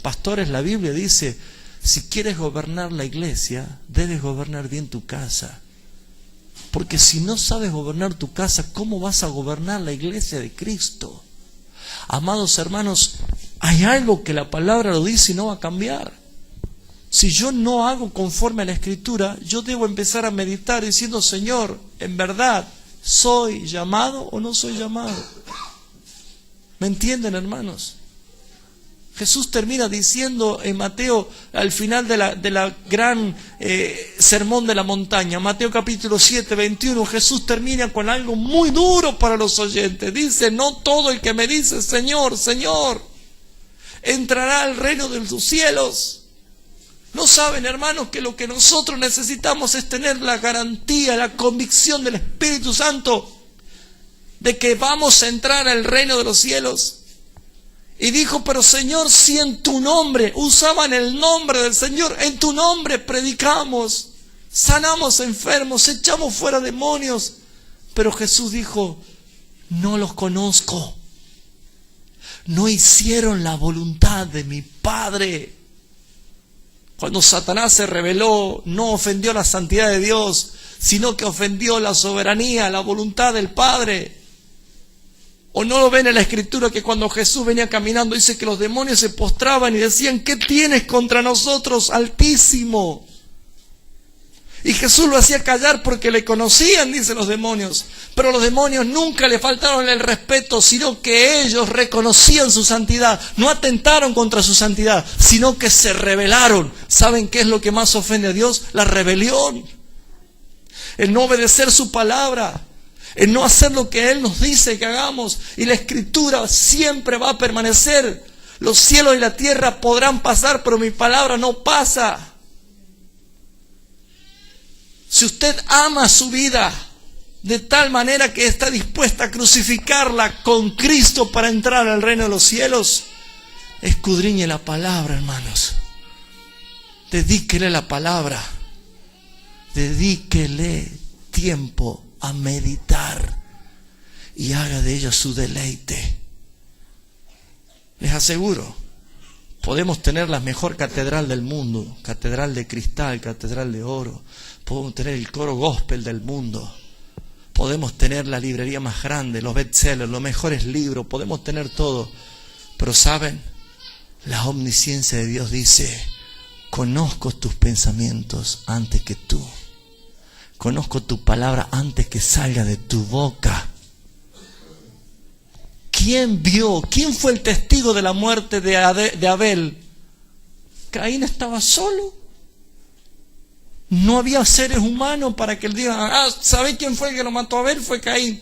Pastores, la Biblia dice, si quieres gobernar la iglesia, debes gobernar bien tu casa. Porque si no sabes gobernar tu casa, ¿cómo vas a gobernar la iglesia de Cristo? Amados hermanos, hay algo que la palabra lo dice y no va a cambiar. Si yo no hago conforme a la Escritura, yo debo empezar a meditar diciendo, Señor, ¿en verdad soy llamado o no soy llamado? ¿Me entienden, hermanos? Jesús termina diciendo en Mateo, al final de la gran sermón de la montaña, Mateo capítulo 7, 21, Jesús termina con algo muy duro para los oyentes. Dice, no todo el que me dice, Señor, Señor, entrará al reino de los cielos. ¿No saben, hermanos, que lo que nosotros necesitamos es tener la garantía, la convicción del Espíritu Santo de que vamos a entrar al reino de los cielos? Y dijo, pero Señor, si en tu nombre, usaban el nombre del Señor, en tu nombre predicamos, sanamos enfermos, echamos fuera demonios. Pero Jesús dijo, no los conozco. No hicieron la voluntad de mi Padre. Cuando Satanás se rebeló, no ofendió la santidad de Dios, sino que ofendió la soberanía, la voluntad del Padre. ¿O no lo ven en la Escritura que cuando Jesús venía caminando dice que los demonios se postraban y decían, ¿qué tienes contra nosotros, Altísimo? Y Jesús lo hacía callar porque le conocían, dicen los demonios. Pero los demonios nunca le faltaron el respeto, sino que ellos reconocían su santidad. No atentaron contra su santidad, sino que se rebelaron. ¿Saben qué es lo que más ofende a Dios? La rebelión. El no obedecer su palabra. El no hacer lo que Él nos dice que hagamos. Y la Escritura siempre va a permanecer. Los cielos y la tierra podrán pasar, pero mi palabra no pasa. Si usted ama su vida de tal manera que está dispuesta a crucificarla con Cristo para entrar al reino de los cielos, escudriñe la palabra, hermanos. Dedíquele la palabra. Dedíquele tiempo a meditar y haga de ella su deleite. Les aseguro, podemos tener la mejor catedral del mundo, catedral de cristal, catedral de oro, podemos tener el coro gospel del mundo, podemos tener la librería más grande, los bestsellers, los mejores libros, podemos tener todo, pero ¿saben? La omnisciencia de Dios dice, conozco tus pensamientos antes que tú. Conozco tu palabra antes que salga de tu boca. ¿Quién vio? ¿Quién fue el testigo de la muerte de Abel? Caín estaba solo. No había seres humanos para que él diga, ¿sabe quién fue el que lo mató a Abel? Fue Caín.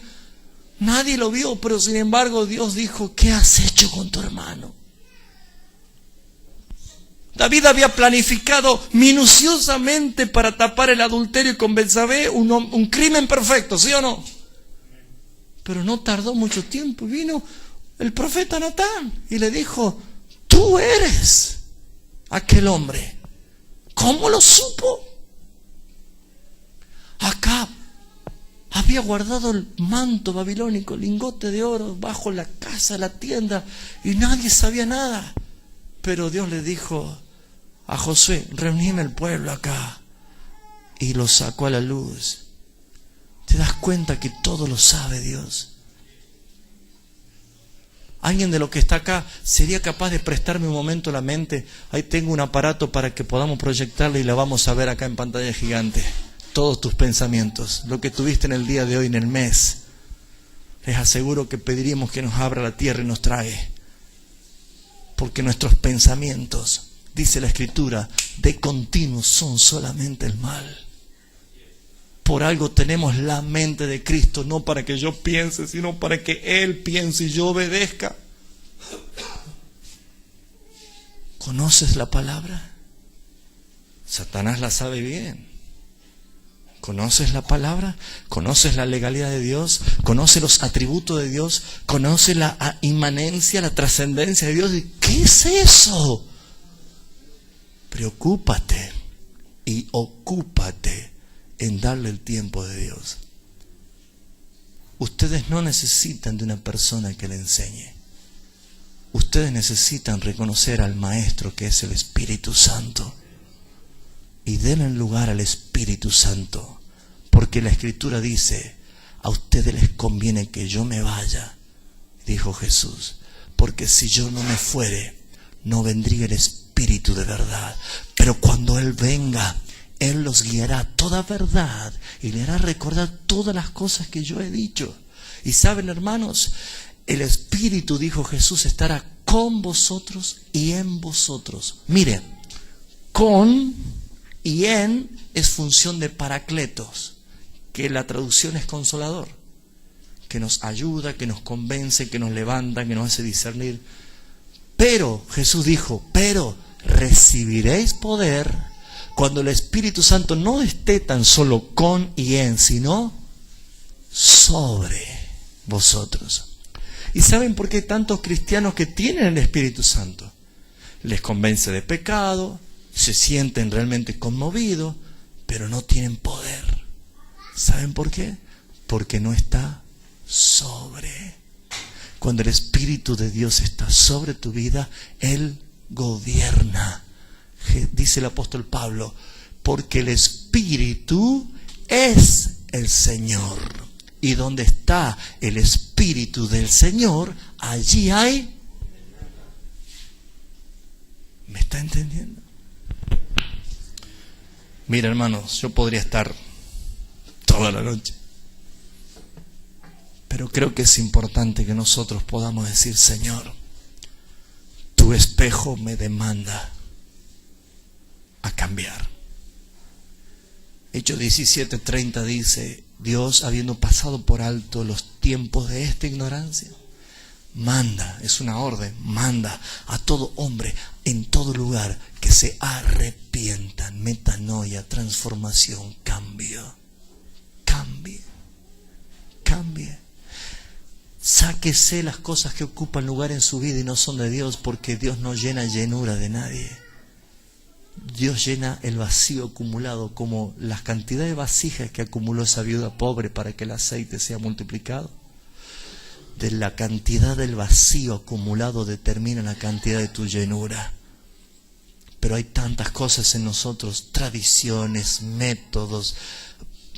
Nadie lo vio, pero sin embargo Dios dijo, ¿qué has hecho con tu hermano? David había planificado minuciosamente para tapar el adulterio con Betsabé, un crimen perfecto, ¿sí o no? Pero no tardó mucho tiempo. Vino el profeta Natán y le dijo, tú eres aquel hombre. ¿Cómo lo supo? Acab había guardado el manto babilónico, el lingote de oro, bajo la casa, la tienda, y nadie sabía nada. Pero Dios le dijo a Josué, reunime el pueblo acá, y lo sacó a la luz. ¿Te das cuenta que todo lo sabe Dios? Alguien de los que está acá sería capaz de prestarme un momento la mente. Ahí tengo un aparato para que podamos proyectarle y la vamos a ver acá en pantalla gigante. Todos tus pensamientos, lo que tuviste en el día de hoy, en el mes. Les aseguro que pediríamos que nos abra la tierra y nos trague. Porque nuestros pensamientos, dice la Escritura, de continuo son solamente el mal. Por algo tenemos la mente de Cristo, no para que yo piense, sino para que Él piense y yo obedezca. ¿Conoces la palabra? Satanás la sabe bien. ¿Conoces la palabra? ¿Conoces la legalidad de Dios? ¿Conoces los atributos de Dios? ¿Conoces la inmanencia, la trascendencia de Dios? ¿Qué es eso? Preocúpate y ocúpate en darle el tiempo de Dios. Ustedes no necesitan de una persona que le enseñe. Ustedes necesitan reconocer al Maestro, que es el Espíritu Santo. Y denle lugar al Espíritu Santo. Porque la Escritura dice, a ustedes les conviene que yo me vaya, dijo Jesús. Porque si yo no me fuere, no vendría el Espíritu de verdad. Pero cuando Él venga, Él los guiará a toda verdad y le hará recordar todas las cosas que yo he dicho. Y saben, hermanos, el Espíritu, dijo Jesús, estará con vosotros y en vosotros. Miren, con y en es función de paracletos, que la traducción es consolador, que nos ayuda, que nos convence, que nos levanta, que nos hace discernir. Pero, Jesús dijo, pero recibiréis poder cuando el Espíritu Santo no esté tan solo con y en, sino sobre vosotros. ¿Y saben por qué hay tantos cristianos que tienen el Espíritu Santo? Les convence de pecado, se sienten realmente conmovidos, pero no tienen poder. ¿Saben por qué? Porque no está sobre. Cuando el Espíritu de Dios está sobre tu vida, Él gobierna. Dice el apóstol Pablo, porque el Espíritu es el Señor. Y donde está el Espíritu del Señor, allí hay... ¿Me está entendiendo? Mira, hermanos, yo podría estar toda la noche, pero creo que es importante que nosotros podamos decir, Señor, tu espejo me demanda a cambiar. Hechos 17:30 dice, Dios, habiendo pasado por alto los tiempos de esta ignorancia, manda, es una orden, manda a todo hombre en todo lugar que se arrepientan, metanoia, transformación, cambio. Cambie. Sáquese las cosas que ocupan lugar en su vida y no son de Dios, porque Dios no llena llenura de nadie. Dios llena el vacío acumulado, como las cantidades de vasijas que acumuló esa viuda pobre para que el aceite sea multiplicado. De la cantidad del vacío acumulado determina la cantidad de tu llenura. Pero hay tantas cosas en nosotros, tradiciones, métodos,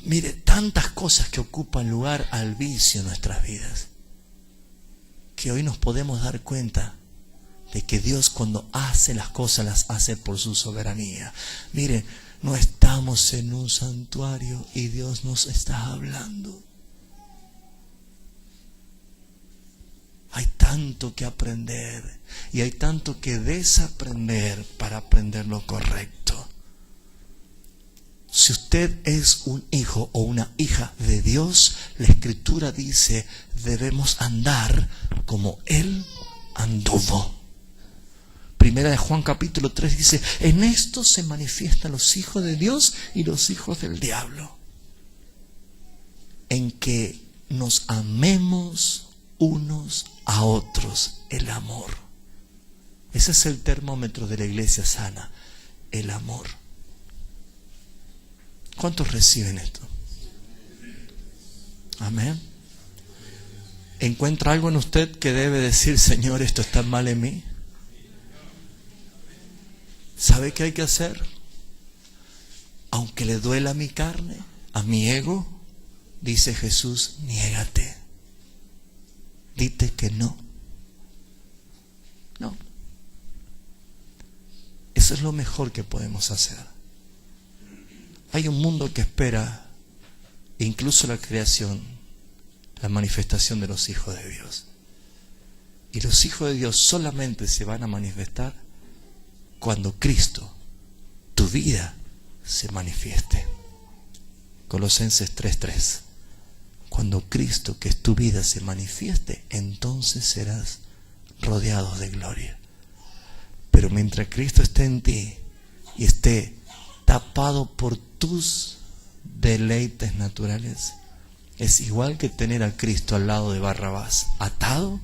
mire, tantas cosas que ocupan lugar al vicio en nuestras vidas, que hoy nos podemos dar cuenta de que Dios, cuando hace las cosas, las hace por su soberanía. Mire, no estamos en un santuario y Dios nos está hablando. Hay tanto que aprender y hay tanto que desaprender para aprender lo correcto. Si usted es un hijo o una hija de Dios, la Escritura dice, debemos andar como Él anduvo. Primera de Juan capítulo 3 dice, en esto se manifiestan los hijos de Dios y los hijos del diablo, en que nos amemos unos a otros, el amor. Ese es el termómetro de la iglesia sana, el amor. ¿Cuántos reciben esto? Amén. ¿Encuentra algo en usted que debe decir, Señor, esto está mal en mí? ¿Sabe qué hay que hacer? Aunque le duela a mi carne, a mi ego, dice Jesús, niégate. Dite que no. No. Eso es lo mejor que podemos hacer. Hay un mundo que espera, incluso la creación, la manifestación de los hijos de Dios. Y los hijos de Dios solamente se van a manifestar cuando Cristo, tu vida, se manifieste. Colosenses 3:3. Cuando Cristo, que es tu vida, se manifieste, entonces serás rodeado de gloria. Pero mientras Cristo esté en ti y esté tapado por tus deleites naturales, es igual que tener a Cristo al lado de Barrabás, atado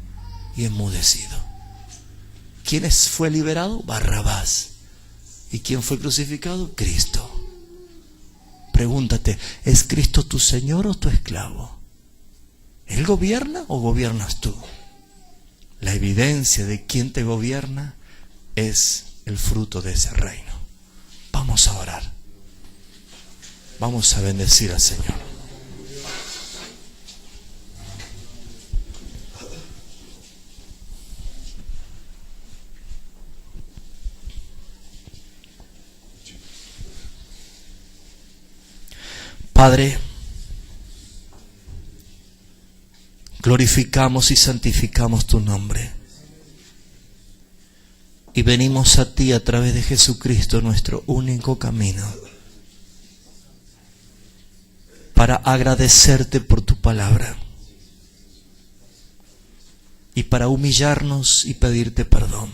y enmudecido. ¿Quién fue liberado? Barrabás. ¿Y quién fue crucificado? Cristo. Pregúntate, ¿es Cristo tu Señor o tu esclavo? ¿Él gobierna o gobiernas tú? La evidencia de quién te gobierna es el fruto de ese reino. Vamos a orar. Vamos a bendecir al Señor. Padre, glorificamos y santificamos tu nombre. Y venimos a ti a través de Jesucristo, nuestro único camino, para agradecerte por tu palabra y para humillarnos y pedirte perdón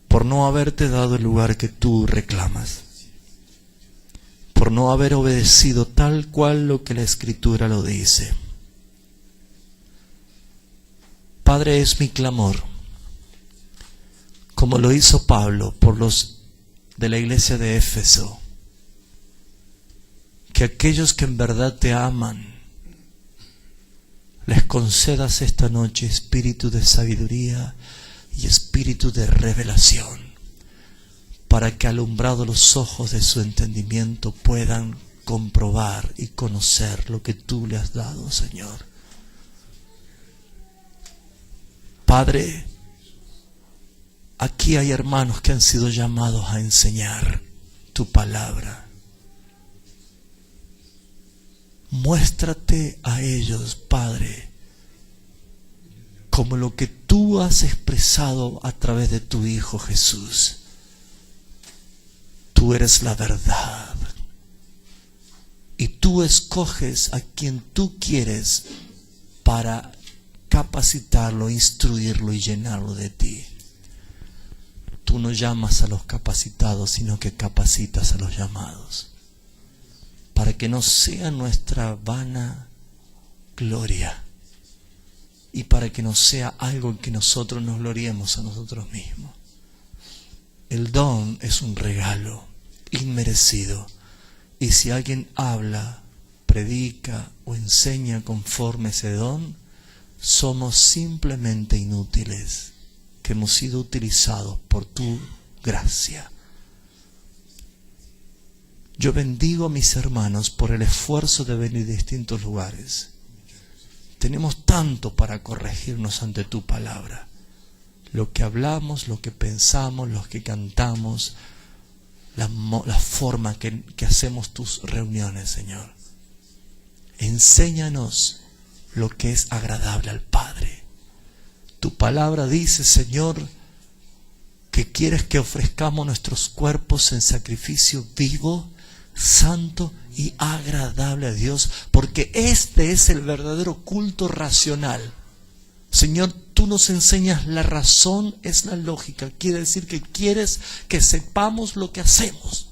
por no haberte dado el lugar que tú reclamas, por no haber obedecido tal cual lo que la Escritura lo dice. Padre, es mi clamor, como lo hizo Pablo por los de la iglesia de Éfeso, que aquellos que en verdad te aman, les concedas esta noche espíritu de sabiduría y espíritu de revelación, para que alumbrados los ojos de su entendimiento puedan comprobar y conocer lo que tú le has dado, Señor. Padre, aquí hay hermanos que han sido llamados a enseñar tu palabra. Muéstrate a ellos, Padre, como lo que tú has expresado a través de tu Hijo Jesús. Tú eres la verdad y tú escoges a quien tú quieres para capacitarlo, instruirlo y llenarlo de ti. Tú no llamas a los capacitados, sino que capacitas a los llamados, para que no sea nuestra vana gloria y para que no sea algo en que nosotros nos gloriemos a nosotros mismos. El don es un regalo inmerecido, y si alguien habla, predica o enseña conforme ese don, somos simplemente inútiles, que hemos sido utilizados por tu gracia. Yo bendigo a mis hermanos por el esfuerzo de venir de distintos lugares. Tenemos tanto para corregirnos ante tu palabra. Lo que hablamos, lo que pensamos, lo que cantamos, la forma que hacemos tus reuniones, Señor. Enséñanos lo que es agradable al Padre. Tu palabra dice, Señor, que quieres que ofrezcamos nuestros cuerpos en sacrificio vivo, santo y agradable a Dios, porque este es el verdadero culto racional. Señor, tú nos enseñas la razón es la lógica. Quiere decir que quieres que sepamos lo que hacemos.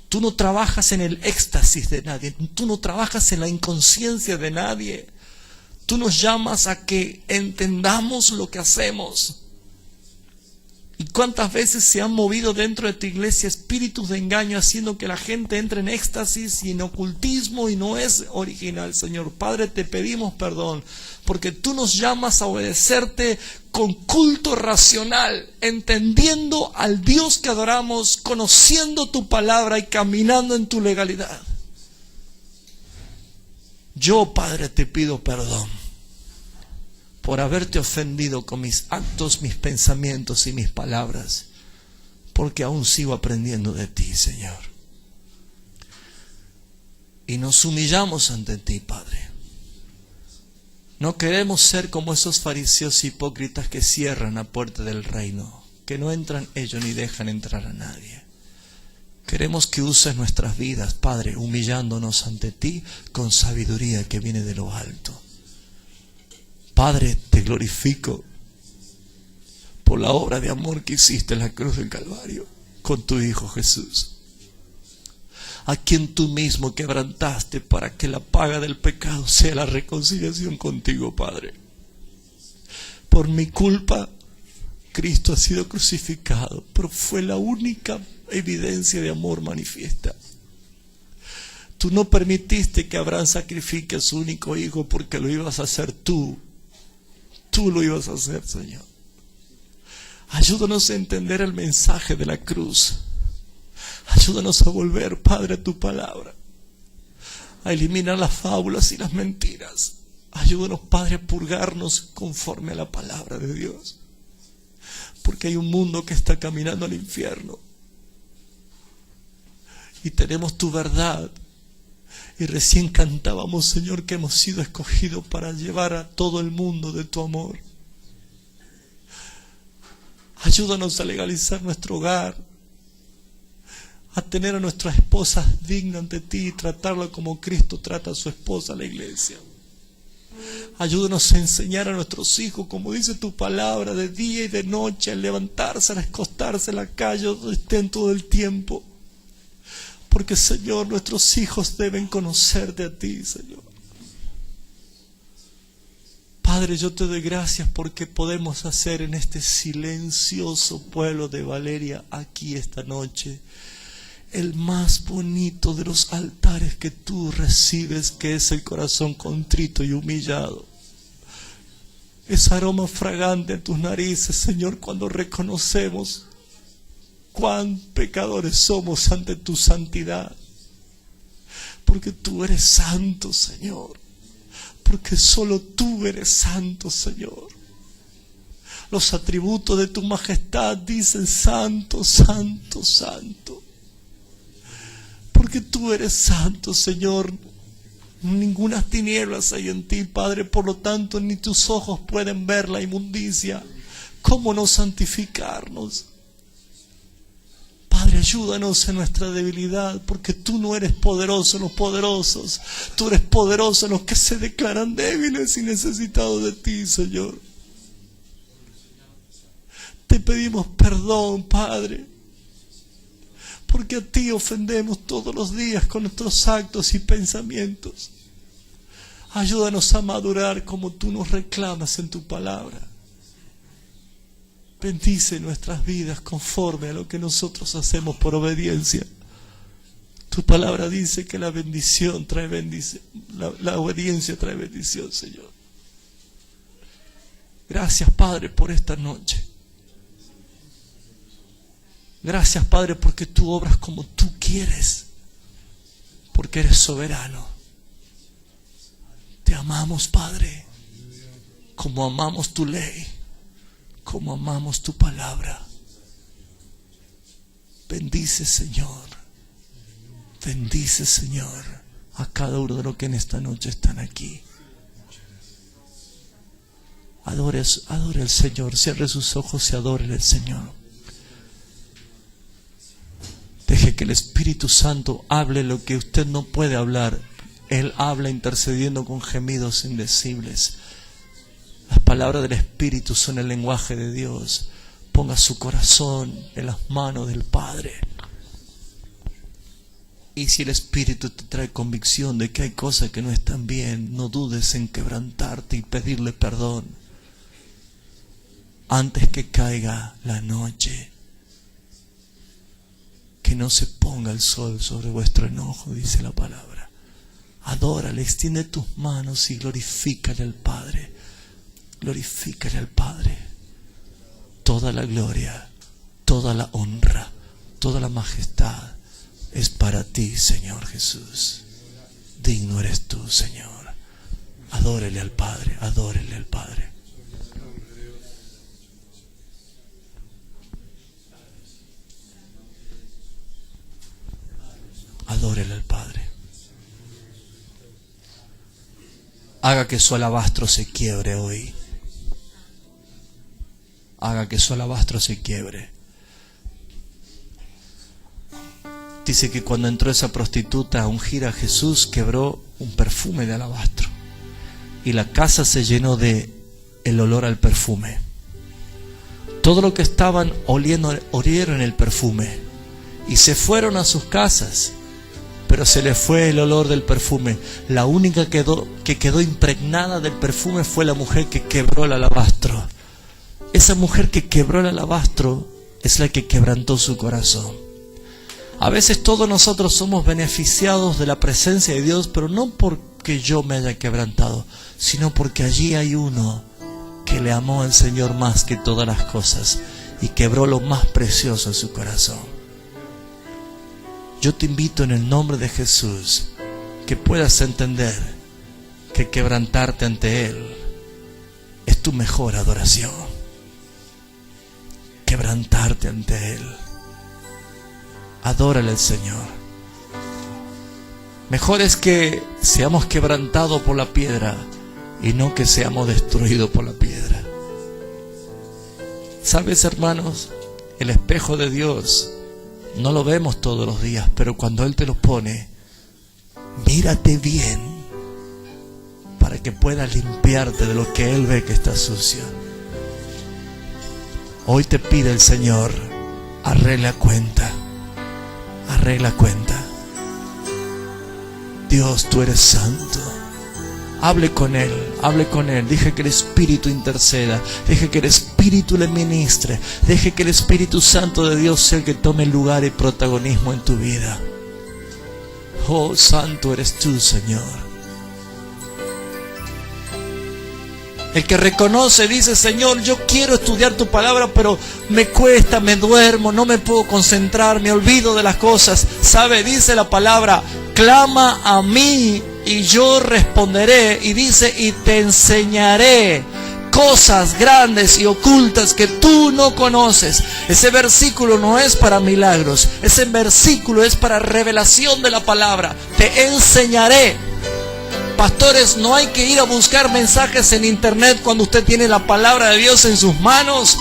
Tú no trabajas en el éxtasis de nadie. Tú no trabajas en la inconsciencia de nadie. Tú nos llamas a que entendamos lo que hacemos. ¿Y cuántas veces se han movido dentro de tu iglesia espíritus de engaño, haciendo que la gente entre en éxtasis y en ocultismo y no es original, Señor? Padre, te pedimos perdón, porque tú nos llamas a obedecerte con culto racional, entendiendo al Dios que adoramos, conociendo tu palabra y caminando en tu legalidad. Yo, Padre, te pido perdón por haberte ofendido con mis actos, mis pensamientos y mis palabras, porque aún sigo aprendiendo de ti, Señor. Y nos humillamos ante ti, Padre. No queremos ser como esos fariseos hipócritas que cierran la puerta del reino, que no entran ellos ni dejan entrar a nadie. Queremos que uses nuestras vidas, Padre, humillándonos ante ti con sabiduría que viene de lo alto. Padre, te glorifico por la obra de amor que hiciste en la cruz del Calvario con tu Hijo Jesús, a quien tú mismo quebrantaste para que la paga del pecado sea la reconciliación contigo, Padre. Por mi culpa, Cristo ha sido crucificado, pero fue la única evidencia de amor manifiesta. Tú no permitiste que Abraham sacrifique a su único hijo porque lo ibas a hacer tú. Tú lo ibas a hacer, Señor. Ayúdanos a entender el mensaje de la cruz. Ayúdanos a volver, Padre, a tu palabra. A eliminar las fábulas y las mentiras. Ayúdanos, Padre, a purgarnos conforme a la palabra de Dios. Porque hay un mundo que está caminando al infierno. Y tenemos tu verdad. Y recién cantábamos, Señor, que hemos sido escogidos para llevar a todo el mundo de tu amor. Ayúdanos a legalizar nuestro hogar, a tener a nuestras esposas dignas ante ti y tratarla como Cristo trata a su esposa, la iglesia. Ayúdanos a enseñar a nuestros hijos, como dice tu palabra, de día y de noche, a levantarse, a acostarse en la calle, donde estén todo el tiempo. Porque, Señor, nuestros hijos deben conocerte a ti, Señor. Padre, yo te doy gracias porque podemos hacer en este silencioso pueblo de Valeria, aquí esta noche, el más bonito de los altares que tú recibes, que es el corazón contrito y humillado. Ese aroma fragante en tus narices, Señor, cuando reconocemos cuán pecadores somos ante tu santidad. Porque tú eres santo, Señor. Porque solo tú eres santo, Señor. Los atributos de tu majestad dicen santo, santo, santo. Porque tú eres santo, Señor. Ninguna tinieblas hay en ti, Padre. Por lo tanto, ni tus ojos pueden ver la inmundicia. ¿Cómo no santificarnos? Padre, ayúdanos en nuestra debilidad, porque tú no eres poderoso en los poderosos. Tú eres poderoso en los que se declaran débiles y necesitados de ti, Señor. Te pedimos perdón, Padre, porque a ti ofendemos todos los días con nuestros actos y pensamientos. Ayúdanos a madurar como tú nos reclamas en tu palabra. Bendice nuestras vidas conforme a lo que nosotros hacemos por obediencia. Tu palabra dice que la bendición trae bendición, la obediencia trae bendición, Señor. Gracias, Padre, por esta noche. Gracias, Padre, porque tú obras como tú quieres, porque eres soberano. Te amamos, Padre, como amamos tu ley, como amamos tu palabra. Bendice, Señor. Bendice, Señor, a cada uno de los que en esta noche están aquí. Adore al Señor. Cierre sus ojos y adore al Señor. Deje que el Espíritu Santo hable lo que usted no puede hablar. Él habla intercediendo con gemidos indecibles. Las palabras del Espíritu son el lenguaje de Dios. Ponga su corazón en las manos del Padre. Y si el Espíritu te trae convicción de que hay cosas que no están bien, no dudes en quebrantarte y pedirle perdón antes que caiga la noche. Que no se ponga el sol sobre vuestro enojo, dice la palabra. Adórale, extiende tus manos y glorifícale al Padre. Glorifícale al Padre. Toda la gloria, toda la honra, toda la majestad es para ti, Señor Jesús. Digno eres tú, Señor. Adórele al Padre, adórele al Padre. Adórele al Padre. Haga que su alabastro se quiebre hoy. Haga que su alabastro se quiebre. Dice que cuando entró esa prostituta a ungir a Jesús, quebró un perfume de alabastro. Y la casa se llenó de el olor al perfume. Todo lo que estaban oliendo, olieron el perfume. Y se fueron a sus casas. Pero se le fue el olor del perfume. La única que quedó impregnada del perfume fue la mujer que quebró el alabastro. Esa mujer que quebró el alabastro es la que quebrantó su corazón. A veces todos nosotros somos beneficiados de la presencia de Dios, pero no porque yo me haya quebrantado, sino porque allí hay uno que le amó al Señor más que todas las cosas y quebró lo más precioso en su corazón. Yo te invito en el nombre de Jesús que puedas entender que quebrantarte ante Él es tu mejor adoración. Quebrantarte ante Él. Adórale al Señor. Mejor es que seamos quebrantados por la piedra y no que seamos destruidos por la piedra. ¿Sabes, hermanos? El espejo de Dios no lo vemos todos los días, pero cuando Él te lo pone, mírate bien para que puedas limpiarte de lo que Él ve que está sucio. Hoy te pide el Señor, arregla cuenta. Arregla cuenta. Dios, tú eres santo. Hable con Él, hable con Él. Deje que el Espíritu interceda. Deje que el Espíritu le ministre. Deje que el Espíritu Santo de Dios sea el que tome lugar y protagonismo en tu vida. Oh, santo eres tú, Señor. El que reconoce dice: Señor, yo quiero estudiar tu palabra, pero me cuesta, me duermo, no me puedo concentrar, me olvido de las cosas. ¿Sabe? Dice la palabra: clama a mí y yo responderé. Y dice: y te enseñaré cosas grandes y ocultas que tú no conoces. Ese versículo no es para milagros. Ese versículo es para revelación de la palabra. Te enseñaré. Pastores, no hay que ir a buscar mensajes en internet cuando usted tiene la palabra de Dios en sus manos.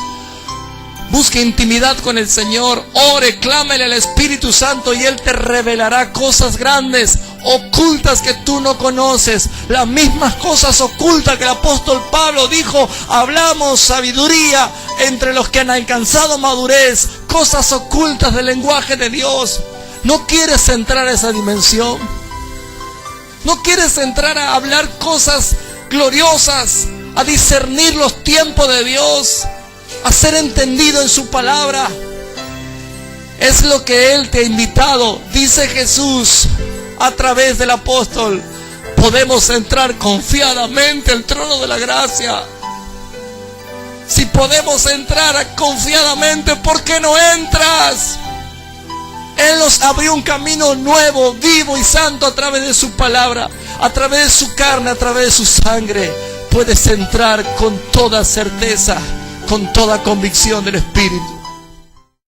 Busque intimidad con el Señor, ore, clámele al Espíritu Santo y Él te revelará cosas grandes, ocultas que tú no conoces. Las mismas cosas ocultas que el apóstol Pablo dijo: hablamos sabiduría entre los que han alcanzado madurez, cosas ocultas del lenguaje de Dios. ¿No quieres entrar a esa dimensión? ¿No quieres entrar a hablar cosas gloriosas, a discernir los tiempos de Dios, a ser entendido en su palabra? Es lo que Él te ha invitado. Dice Jesús a través del apóstol: podemos entrar confiadamente al trono de la gracia. Si podemos entrar confiadamente, ¿por qué no entras? Él nos abrió un camino nuevo, vivo y santo a través de su palabra, a través de su carne, a través de su sangre. Puedes entrar con toda certeza, con toda convicción del Espíritu.